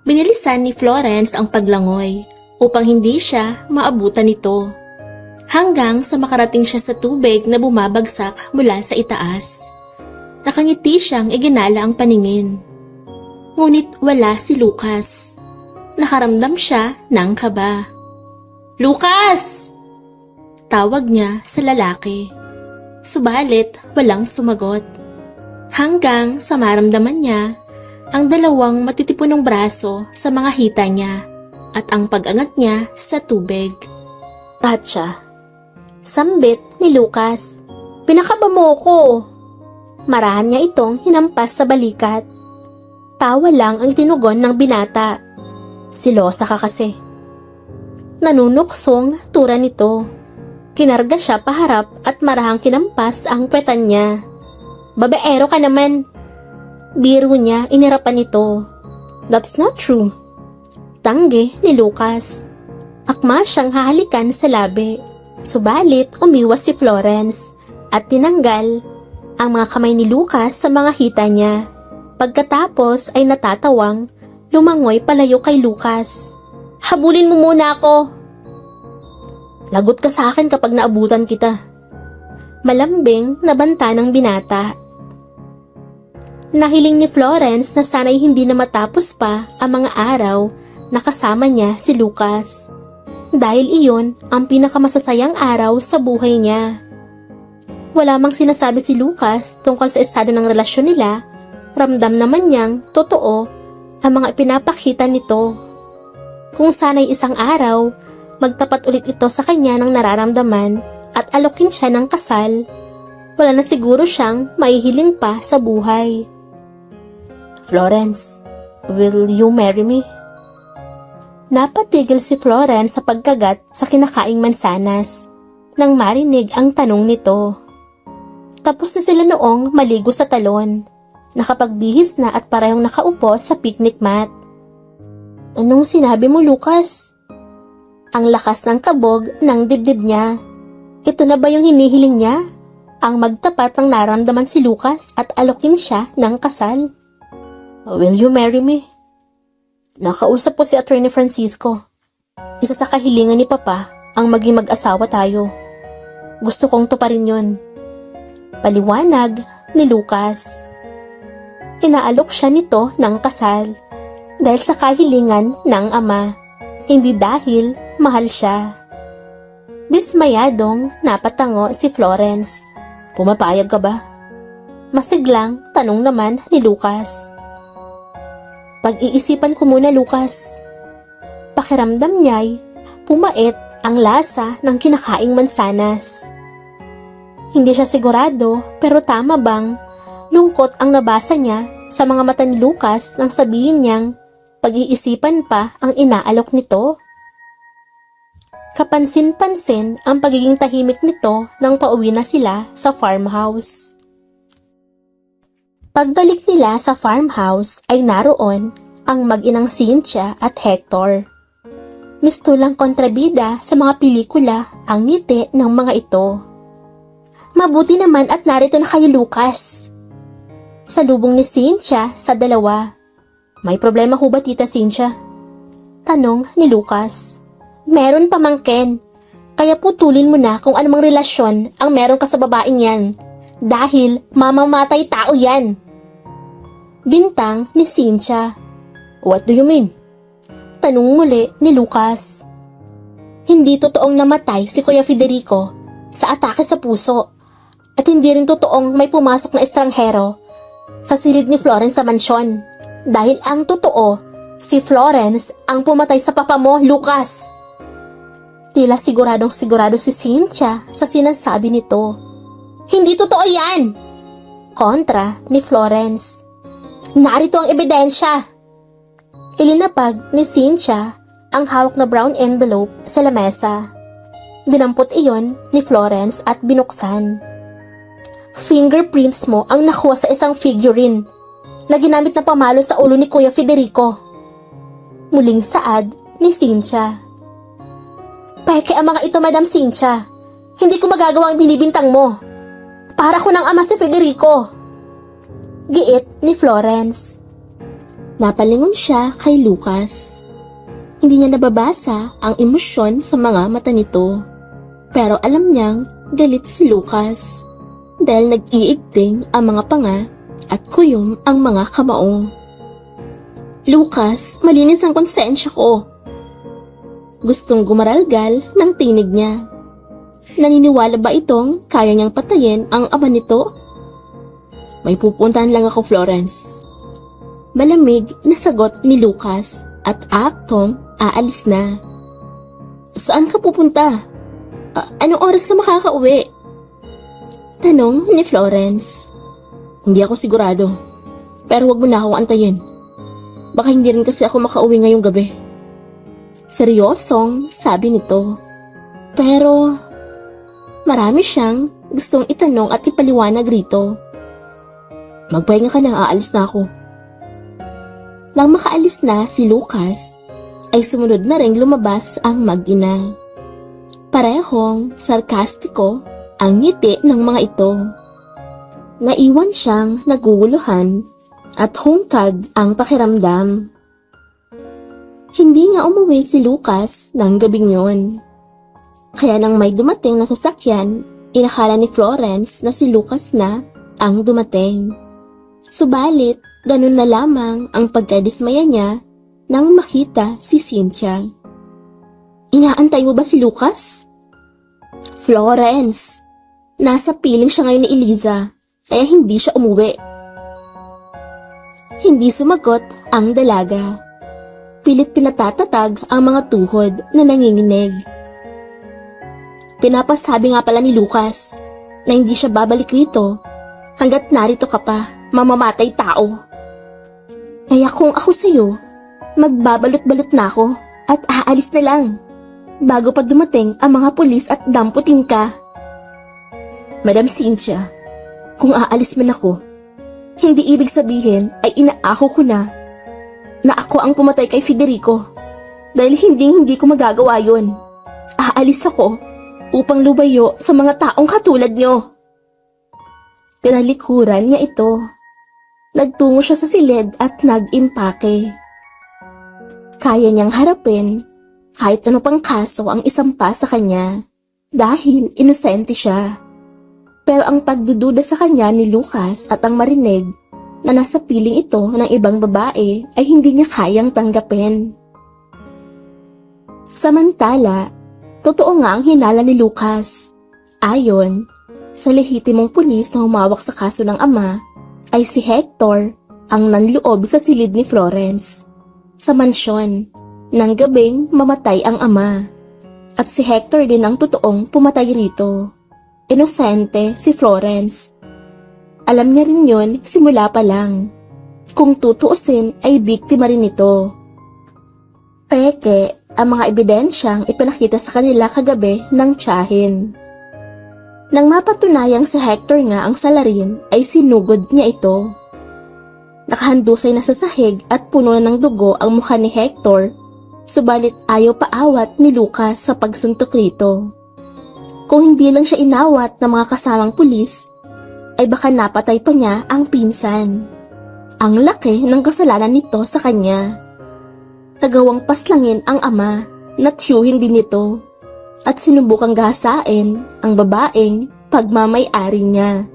Binilisan ni Florence ang paglangoy upang hindi siya maabutan nito. Hanggang sa makarating siya sa tubig na bumabagsak mula sa itaas. Nakangiti siyang iginala ang paningin. Ngunit wala si Lucas. Nakaramdam siya ng kaba. Lucas! Tawag niya sa lalaki. Subalit walang sumagot. Hanggang sa maramdaman niya ang dalawang matitipunong braso sa mga hita niya at ang pag-angat niya sa tubig. Atcha, sambit ni Lucas. Pinakaba mo ko. Marahan niya itong hinampas sa balikat. Tawa lang ang tinugon ng binata. Silosa ka kasi. Nanunuksong tura nito. Kinarga siya paharap at marahang kinampas ang petan niya. Babaero ka naman. Biro niya inirapan nito. That's not true. Tanggi ni Lucas. Akma siyang hahalikan sa labi. Subalit umiwas si Florence at tinanggal ang mga kamay ni Lucas sa mga hita niya. Pagkatapos ay natatawang lumangoy palayo kay Lucas. Habulin mo muna ako. Lagot ka sa akin kapag naabutan kita. Malambing na banta ng binata. Nahiling ni Florence na sana'y hindi na matapos pa ang mga araw na kasama niya si Lucas. Dahil iyon ang pinakamasasayang araw sa buhay niya. Wala mang sinasabi si Lucas tungkol sa estado ng relasyon nila, ramdam naman niyang totoo ang mga ipinapakita nito. Kung sana'y isang araw, magtapat ulit ito sa kanya ng nararamdaman at alokin siya ng kasal, wala na siguro siyang maihiling pa sa buhay. Florence, will you marry me? Napatigil si Florence sa pagkagat sa kinakaing mansanas nang marinig ang tanong nito. Tapos na sila noong maligo sa talon, nakapagbihis na at parehong nakaupo sa picnic mat. Anong sinabi mo, Lucas? Ang lakas ng kabog ng dibdib niya. Ito na ba yung hinihiling niya? Ang magtapat ng naramdaman si Lucas at alokin siya ng kasal. Will you marry me? Nakausap po si Attorney Francisco. Isa sa kahilingan ni Papa ang maging mag-asawa tayo. Gusto kong tuparin yun. Paliwanag ni Lucas. Inaalok siya nito ng kasal dahil sa kahilingan ng ama, hindi dahil mahal siya. Dismayadong napatango si Florence. Pumapayag ka ba? Masiglang tanong naman ni Lucas. Pag-iisipan ko muna, Lucas. Pakiramdam niya'y pumait ang lasa ng kinakaing mansanas. Hindi siya sigurado pero tama bang lungkot ang nabasa niya sa mga mata ni Lucas nang sabihin niyang pag-iisipan pa ang inaalok nito? Kapansin-pansin ang pagiging tahimik nito nang pauwi na sila sa farmhouse. Pagbalik nila sa farmhouse ay naroon ang mag-inang Cynthia at Hector. Mistulang kontrabida sa mga pelikula ang ngiti ng mga ito. Mabuti naman at narito na kayo, Lucas. Salubong ni Cynthia sa dalawa. May problema ho ba, Tita Cynthia? Tanong ni Lucas. Meron pamangkin. Kaya putulin mo na kung anumang relasyon ang meron ka sa babaeng yan. Dahil mamamatay tao yan. Bintang ni Cynthia. What do you mean? Tanong muli ni Lucas. Hindi totoong namatay si Kuya Federico sa atake sa puso. At hindi rin totoong may pumasok na estranghero sa silid ni Florence sa mansyon. Dahil ang totoo, si Florence ang pumatay sa papa mo, Lucas. Tila siguradong sigurado si Cynthia sa sinasabi nito. Hindi totoo yan! Kontra ni Florence. Narito ang ebidensya. Ilinapag ni Cynthia ang hawak na brown envelope sa lamesa. Dinampot iyon ni Florence at binuksan. Fingerprints mo ang nakuha sa isang figurine na ginamit na pamalo sa ulo ni Kuya Federico. Muling saad ni Cynthia. Peke ang mga ito, Madam Cynthia. Hindi ko magagawa ang binibintang mo. Para ko ng ama si Federico. Giit ni Florence. Napalingon siya kay Lucas. Hindi niya nababasa ang emosyon sa mga mata nito. Pero alam niyang galit si Lucas. Dahil nag-iigting ang mga panga at kuyom ang mga kamao. Lucas, malinis ang konsensya ko. Gustong gumaralgal ng tinig niya. Naniniwala ba itong kaya niyang patayin ang ama nito? May pupuntahan lang ako, Florence. Malamig na sagot ni Lucas at aktong aalis na. Saan ka pupunta? Anong oras ka makakauwi? Tanong ni Florence. Hindi ako sigurado. Pero wag mo na akong antayin. Baka hindi rin kasi ako makauwi ngayong gabi. Seryosong sabi nito. Pero marami siyang gustong itanong at ipaliwanag rito. Magpahinga ka na, aalis na ako. Nang makaalis na si Lucas, ay sumunod na rin lumabas ang mag-ina. Parehong sarkastiko ang ngiti ng mga ito. Naiwan siyang naguguluhan at hungkag ang pakiramdam. Hindi nga umuwi si Lucas ng gabing yon. Kaya nang may dumating na sasakyan, inakala ni Florence na si Lucas na ang dumating. Subalit, ganun na lamang ang pagkadismaya niya nang makita si Cynthia. Inaantay mo ba si Lucas? Florence! Nasa piling siya ngayon ni Eliza, kaya hindi siya umuwi. Hindi sumagot ang dalaga. Pilit pinatatatag ang mga tuhod na nanginginig. Pinapasabi nga pala ni Lucas na hindi siya babalik rito hanggat narito ka pa, mamamatay tao. Kaya kung ako sa'yo, magbabalot-balot na ako at aalis na lang bago pa dumating ang mga pulis at damputin ka. Madam Cynthia, kung aalis man ako, hindi ibig sabihin ay inaako ko na ako ang pumatay kay Federico dahil hindi ko magagawa yun. Aalis ako upang lumayo sa mga taong katulad nyo. Tinalikuran niya ito. Nagtungo siya sa silid at nag-impake. Kaya niyang harapin kahit ano pang kaso ang isampa sa kanya dahil inosente siya. Pero ang pagdududa sa kanya ni Lucas at ang marinig na nasa piling ito ng ibang babae ay hindi niya kayang tanggapin. Samantala, totoo nga ang hinala ni Lucas. Ayon sa lehitimong pulis na humawak sa kaso ng ama, ay si Hector ang nanloob sa silid ni Florence sa mansyon nang gabing mamatay ang ama. At si Hector din ang totoong pumatay rito. Inosente si Florence. Alam niya rin yun simula pa lang. Kung tutuusin ay biktima rin ito. Peke ang mga ebidensyang ipinakita sa kanila kagabi ng tiyahin. Nang mapatunayang si Hector nga ang salarin ay sinugod niya ito. Nakahandusay na sa sahig at puno na ng dugo ang mukha ni Hector, subalit ayaw paawat ni Lucas sa pagsuntok rito. Kung hindi lang siya inawat ng mga kasamang pulis, ay baka napatay pa niya ang pinsan. Ang laki ng kasalanan nito sa kanya. nagawang paslangin ang ama na tiyuhin din nito at sinubukang gahasain ang babaeng pagmamay-ari niya.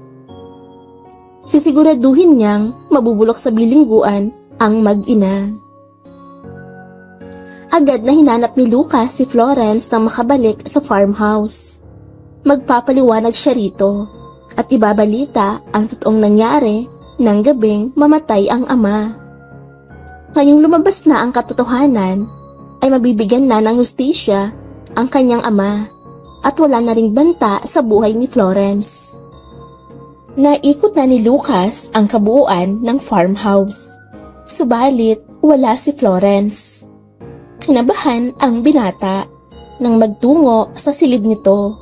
Sisiguraduhin niyang mabubulok sa bilingguan ang mag-ina. Agad na hinanap ni Lucas si Florence nang makabalik sa farmhouse. Magpapaliwanag siya rito at ibabalita ang totoong nangyari nang gabing mamatay ang ama. Ngayong lumabas na ang katotohanan, ay mabibigyan na ng hustisya ang kanyang ama at wala na ring banta sa buhay ni Florence. Naikot na ni Lucas ang kabuuan ng farmhouse. Subalit wala si Florence. Kinabahan ang binata nang magtungo sa silid nito.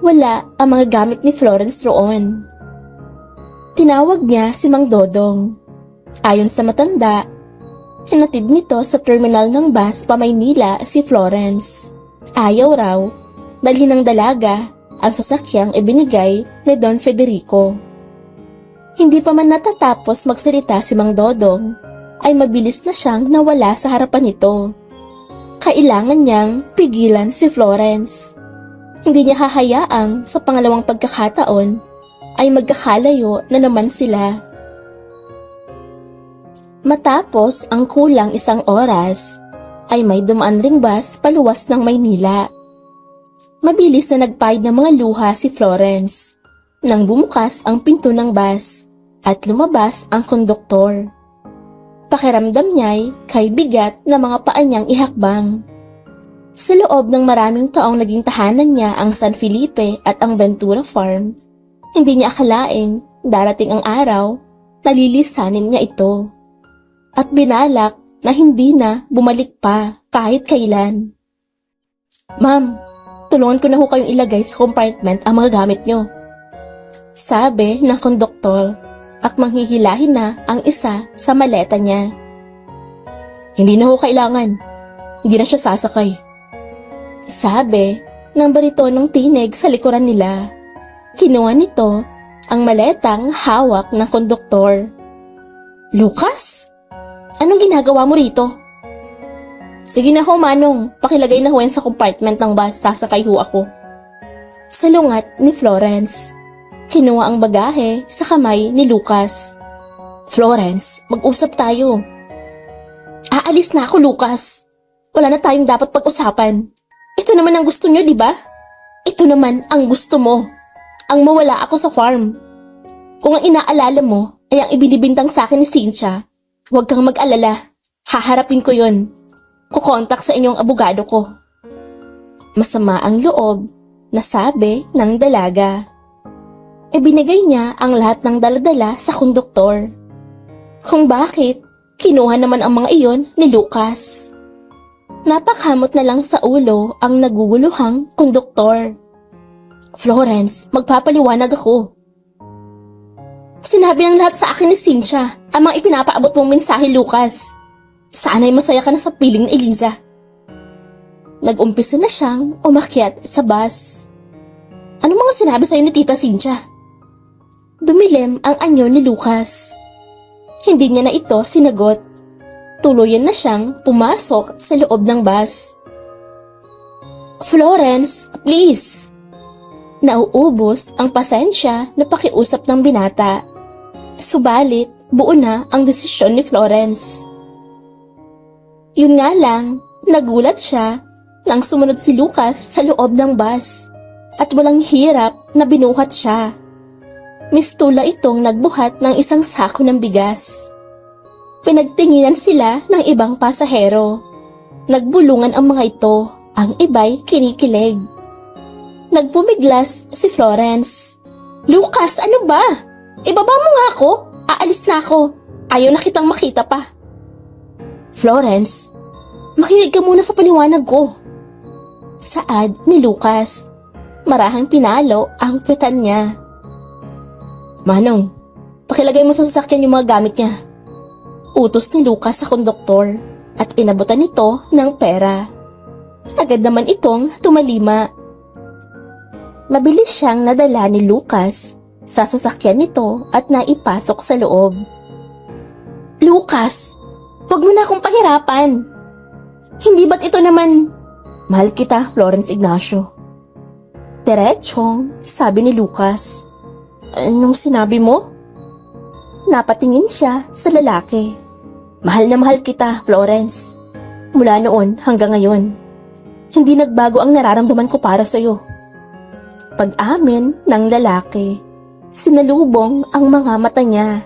Wala ang mga gamit ni Florence roon. Tinawag niya si Mang Dodong. Ayon sa matanda, hinatid nito sa terminal ng bus pa Maynila si Florence. Ayaw raw, dalhin ng dalaga ang sasakyang ibinigay ni Don Federico. Hindi pa man natatapos magsalita si Mang Dodong, ay mabilis na siyang nawala sa harapan nito. Kailangan niyang pigilan si Florence. Hindi niya hahayaang sa pangalawang pagkakataon ay magkakalayo na naman sila. Matapos ang kulang 1 oras, ay may dumaan ring bus paluwas ng Maynila. Mabilis na nagpahid ng mga luha si Florence nang bumukas ang pinto ng bus at lumabas ang konduktor. Pakiramdam niya'y kay bigat na mga paa niyang ihakbang. Sa loob ng maraming taong naging tahanan niya ang San Felipe at ang Ventura Farm, hindi niya akalaing darating ang araw na lilisanin niya ito. At binalak na hindi na bumalik pa kahit kailan. "Ma'am, tulungan ko na ho kayong ilagay sa compartment ang mga gamit niyo," sabi ng konduktor at manghihilahin na ang isa sa maleta niya. "Hindi na ho kailangan. Hindi na siya sasakay," sabi ng baritonong tinig sa likuran nila. Kinuha nito ang maletang hawak ng konduktor. "Lucas? Anong ginagawa mo rito?" "Sige na ho, Manong. Pakilagay na ho yan sa compartment ng bus. Sasakay ho ako." Salungat ni Florence. Kinuha ang bagahe sa kamay ni Lucas. "Florence, mag-usap tayo." "Aalis na ako, Lucas. Wala na tayong dapat pag-usapan. Ito naman ang gusto nyo, di ba? Ito naman ang gusto mo. Ang mawala ako sa farm. Kung ang inaalala mo ay ang ibinibintang sa akin ni Cynthia, huwag kang mag-alala. Haharapin ko yon. Kukontak sa inyong abogado ko." Masama ang loob na sabi ng dalaga. Ibinigay niya ang lahat ng daladala sa konduktor. Kung bakit, kinuha naman ang mga iyon ni Lucas. Napakamot na lang sa ulo ang naguguluhang konduktor. "Florence, magpapaliwanag ako. Sinabi ng lahat sa akin ni Cynthia ang mga ipinapaabot mong mensahe, Lucas. Sana'y masaya ka na sa piling ni Eliza." Nag-umpisa na siyang umakyat sa bus. "Ano mga sinabi sa'yo ni Tita Cynthia?" Dumilim ang anyo ni Lucas. Hindi niya na ito sinagot. Tuluyan na siyang pumasok sa loob ng bus. "Florence, please." Nauubos ang pasensya na pakiusap ng binata. Subalit, buo na ang desisyon ni Florence. Yun nga lang, nagulat siya nang sumunod si Lucas sa loob ng bus at walang hirap na binuhat siya. Mistula itong nagbuhat ng isang sako ng bigas. Pinagtinginan sila ng ibang pasahero. Nagbulungan ang mga ito, ang iba'y kinikilig. Nagpumiglas si Florence. "Lucas, ano ba? Ibaba mo nga ako. Aalis na ako. Ayaw na kitang makita pa." "Florence, makinig ka muna sa paliwanag ko." Saad ni Lucas. Marahang pinalo ang puwetan niya. "Manong, pakilagay mo sa sasakyan yung mga gamit niya." Utos ni Lucas sa konduktor at inabutan nito ng pera. Agad naman itong tumalima. Mabilis siyang nadala ni Lucas sa sasakyan nito at naipasok sa loob. "Lucas, huwag mo na akong pahirapan. Hindi ba't ito naman? Mahal kita, Florence Ignacio. Diretsong, sabi ni Lucas. Anong sinabi mo? Napatingin siya sa lalaki. Mahal na mahal kita, Florence. Mula noon hanggang ngayon. Hindi nagbago ang nararamdaman ko para sa'yo. Pag-amin ng lalaki, sinalubong ang mga mata niya.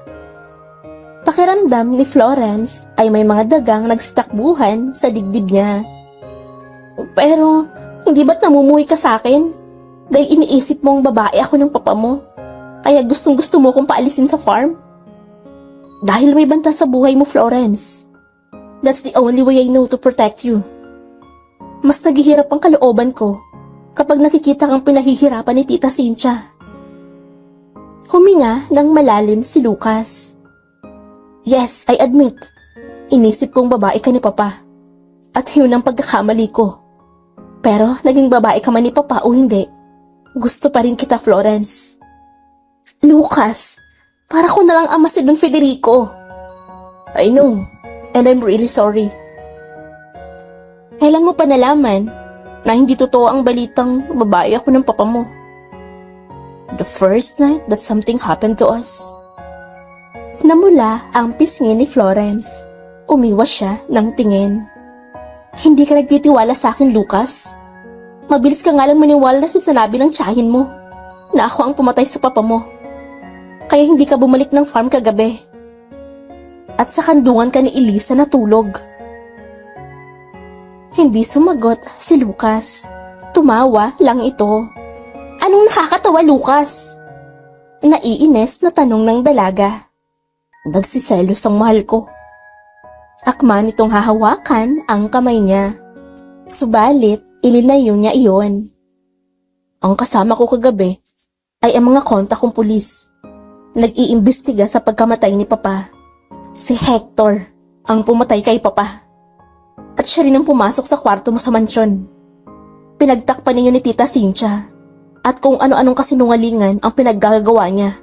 Pakiramdam ni Florence ay may mga dagang nagsitakbuhan sa dibdib niya. Pero, hindi ba't namumuhay ka sa akin? Dahil iniisip mong babae ako ng papa mo. Kaya gustong gusto mo kong paalisin sa farm? Dahil may banta sa buhay mo, Florence. That's the only way I know to protect you. Mas naghihirap ang kalooban ko kapag nakikita kang pinahihirapan ni Tita Cynthia. Huminga ng malalim si Lucas. Yes, I admit. Inisip kong babae ka ni Papa. At yun ang pagkakamali ko. Pero naging babae ka man ni Papa o hindi, gusto pa rin kita, Florence. Lucas, para ko na lang ama si Don Federico. I know, and I'm really sorry. Kailan mo pa nalaman na hindi totoo ang balitang babae ako ng papa mo? The first night that something happened to us. Namula ang pisngi ni Florence. Umiwas siya ng tingin. Hindi ka nagtitiwala sa akin, Lucas. Mabilis ka nga lang maniwala sa sinabi ng tiyahin mo na ako ang pumatay sa papa mo. Kaya hindi ka bumalik ng farm kagabi. At sa kandungan ka ni Elisa natulog. Hindi sumagot si Lucas. Tumawa lang ito. Anong nakakatawa, Lucas? Naiinis na tanong ng dalaga. Nagsiselos ang mahal ko. Akma nitong hahawakan ang kamay niya. Subalit, ilinayo niya iyon. Ang kasama ko kagabi ay ang mga kontak kong pulis. Nag-iimbestiga sa pagkamatay ni Papa. Si Hector ang pumatay kay Papa. At siya rin ang pumasok sa kwarto mo sa mansyon. Pinagtakpan ninyo ni Tita Cynthia at kung ano-anong kasinungalingan ang pinaggagawa niya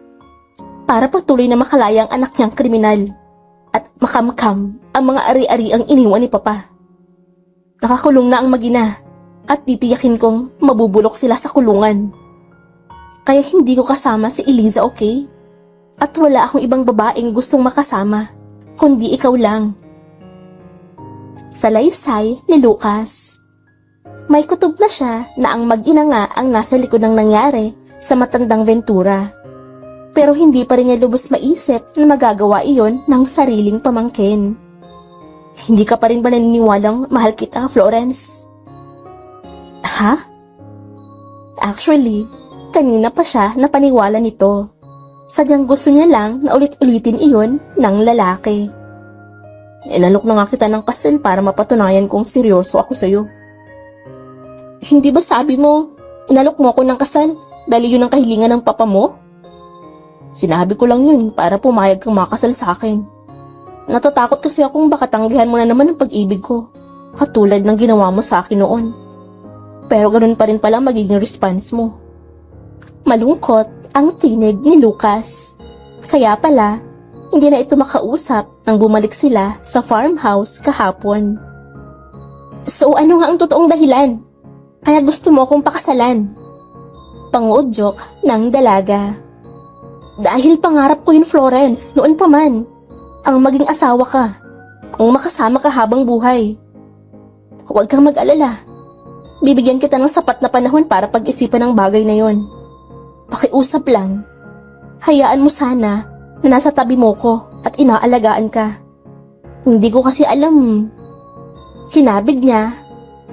para patuloy na makalaya ang anak niyang kriminal at makamkam ang mga ari-ari ang iniwan ni Papa. Nakakulong na ang mag-ina at titiyakin kong mabubulok sila sa kulungan. Kaya hindi ko kasama si Eliza, okay? At wala akong ibang babaeng gustong makasama, kundi ikaw lang. Salaysay ni Lucas. May kutob na siya na ang mag-ina nga ang nasa likod ng nangyari sa matandang Ventura. Pero hindi pa rin niya lubos maisip na magagawa iyon ng sariling pamangkin. Hindi ka pa rin ba naniniwalang mahal kita, Florence? Ha? Actually, kanina pa siya napaniwala nito. Sadyang gusto niya lang na ulit-ulitin iyon ng lalaki. Inalok na nga kita ng kasal para mapatunayan kong seryoso ako sa'yo. Hindi ba sabi mo, inalok mo ako ng kasal dahil yun ang kahilingan ng papa mo? Sinabi ko lang yun para pumayag kang makasal sa akin. Natatakot kasi akong baka tanggihan mo na naman ang pag-ibig ko, katulad ng ginawa mo sa akin noon. Pero ganun pa rin pala magiging response mo. Malungkot ang tinig ni Lucas. Kaya pala, hindi na ito makausap nang bumalik sila sa farmhouse kahapon. So ano nga ang totoong dahilan? Kaya gusto mo akong pakasalan? Pangudyok ng dalaga. Dahil pangarap ko yun, Florence, noon pa man. Ang maging asawa ka. Ang makasama ka habang buhay. Huwag kang mag-alala. Bibigyan kita ng sapat na panahon para pag-isipan ang bagay na yon. Pakiusap lang. Hayaan mo sana na nasa tabi mo ko at inaalagaan ka. Hindi ko kasi alam. Kinabig niya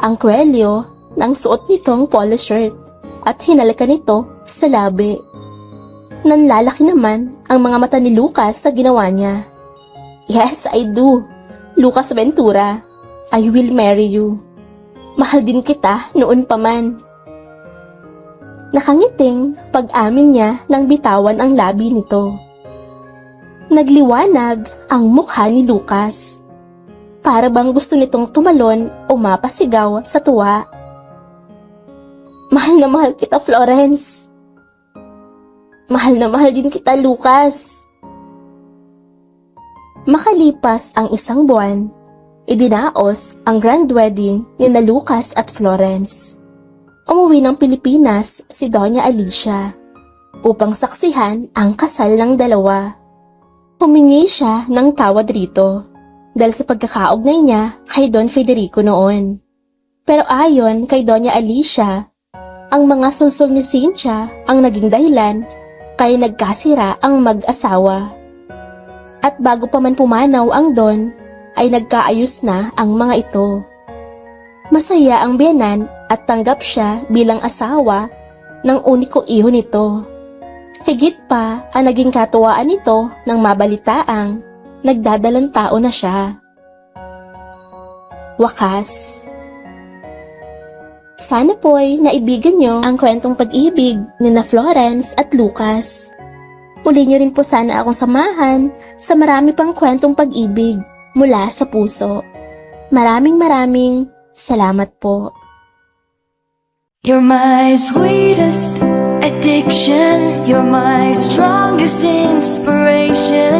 ang kwelyo ng suot nitong polo shirt at hinalakan nito sa labi. Nanlalaki naman ang mga mata ni Lucas sa ginawa niya. Yes, I do. Lucas Ventura, I will marry you. Mahal din kita noon pa man. Nakangiting pag-amin niya nang bitawan ang labi nito. Nagliwanag ang mukha ni Lucas. Para bang gusto nitong tumalon o mapasigaw sa tuwa. Mahal na mahal kita, Florence. Mahal na mahal din kita, Lucas. Makalipas ang isang buwan, idinaos ang grand wedding ni na Lucas at Florence. Umuwi ng Pilipinas si Doña Alicia upang saksihan ang kasal ng dalawa. Humingi siya ng tawad rito dahil sa pagkakaugnay niya kay Don Federico noon. Pero ayon kay Doña Alicia, ang mga sulsol ni Cynthia ang naging dahilan kaya nagkasira ang mag-asawa. At bago pa man pumanaw ang Don, ay nagkaayos na ang mga ito. Masaya ang biyenan at tanggap siya bilang asawa ng uniko iho nito. Higit pa ang naging katuwaan nito nang mabalitaang nagdadalang tao na siya. Wakas. Sana po'y naibigan nyo ang kwentong pag-ibig ni na Florence at Lucas. Muli nyo rin po sana akong samahan sa marami pang kwentong pag-ibig mula sa puso. Maraming salamat po. You're my sweetest addiction. You're my strongest inspiration.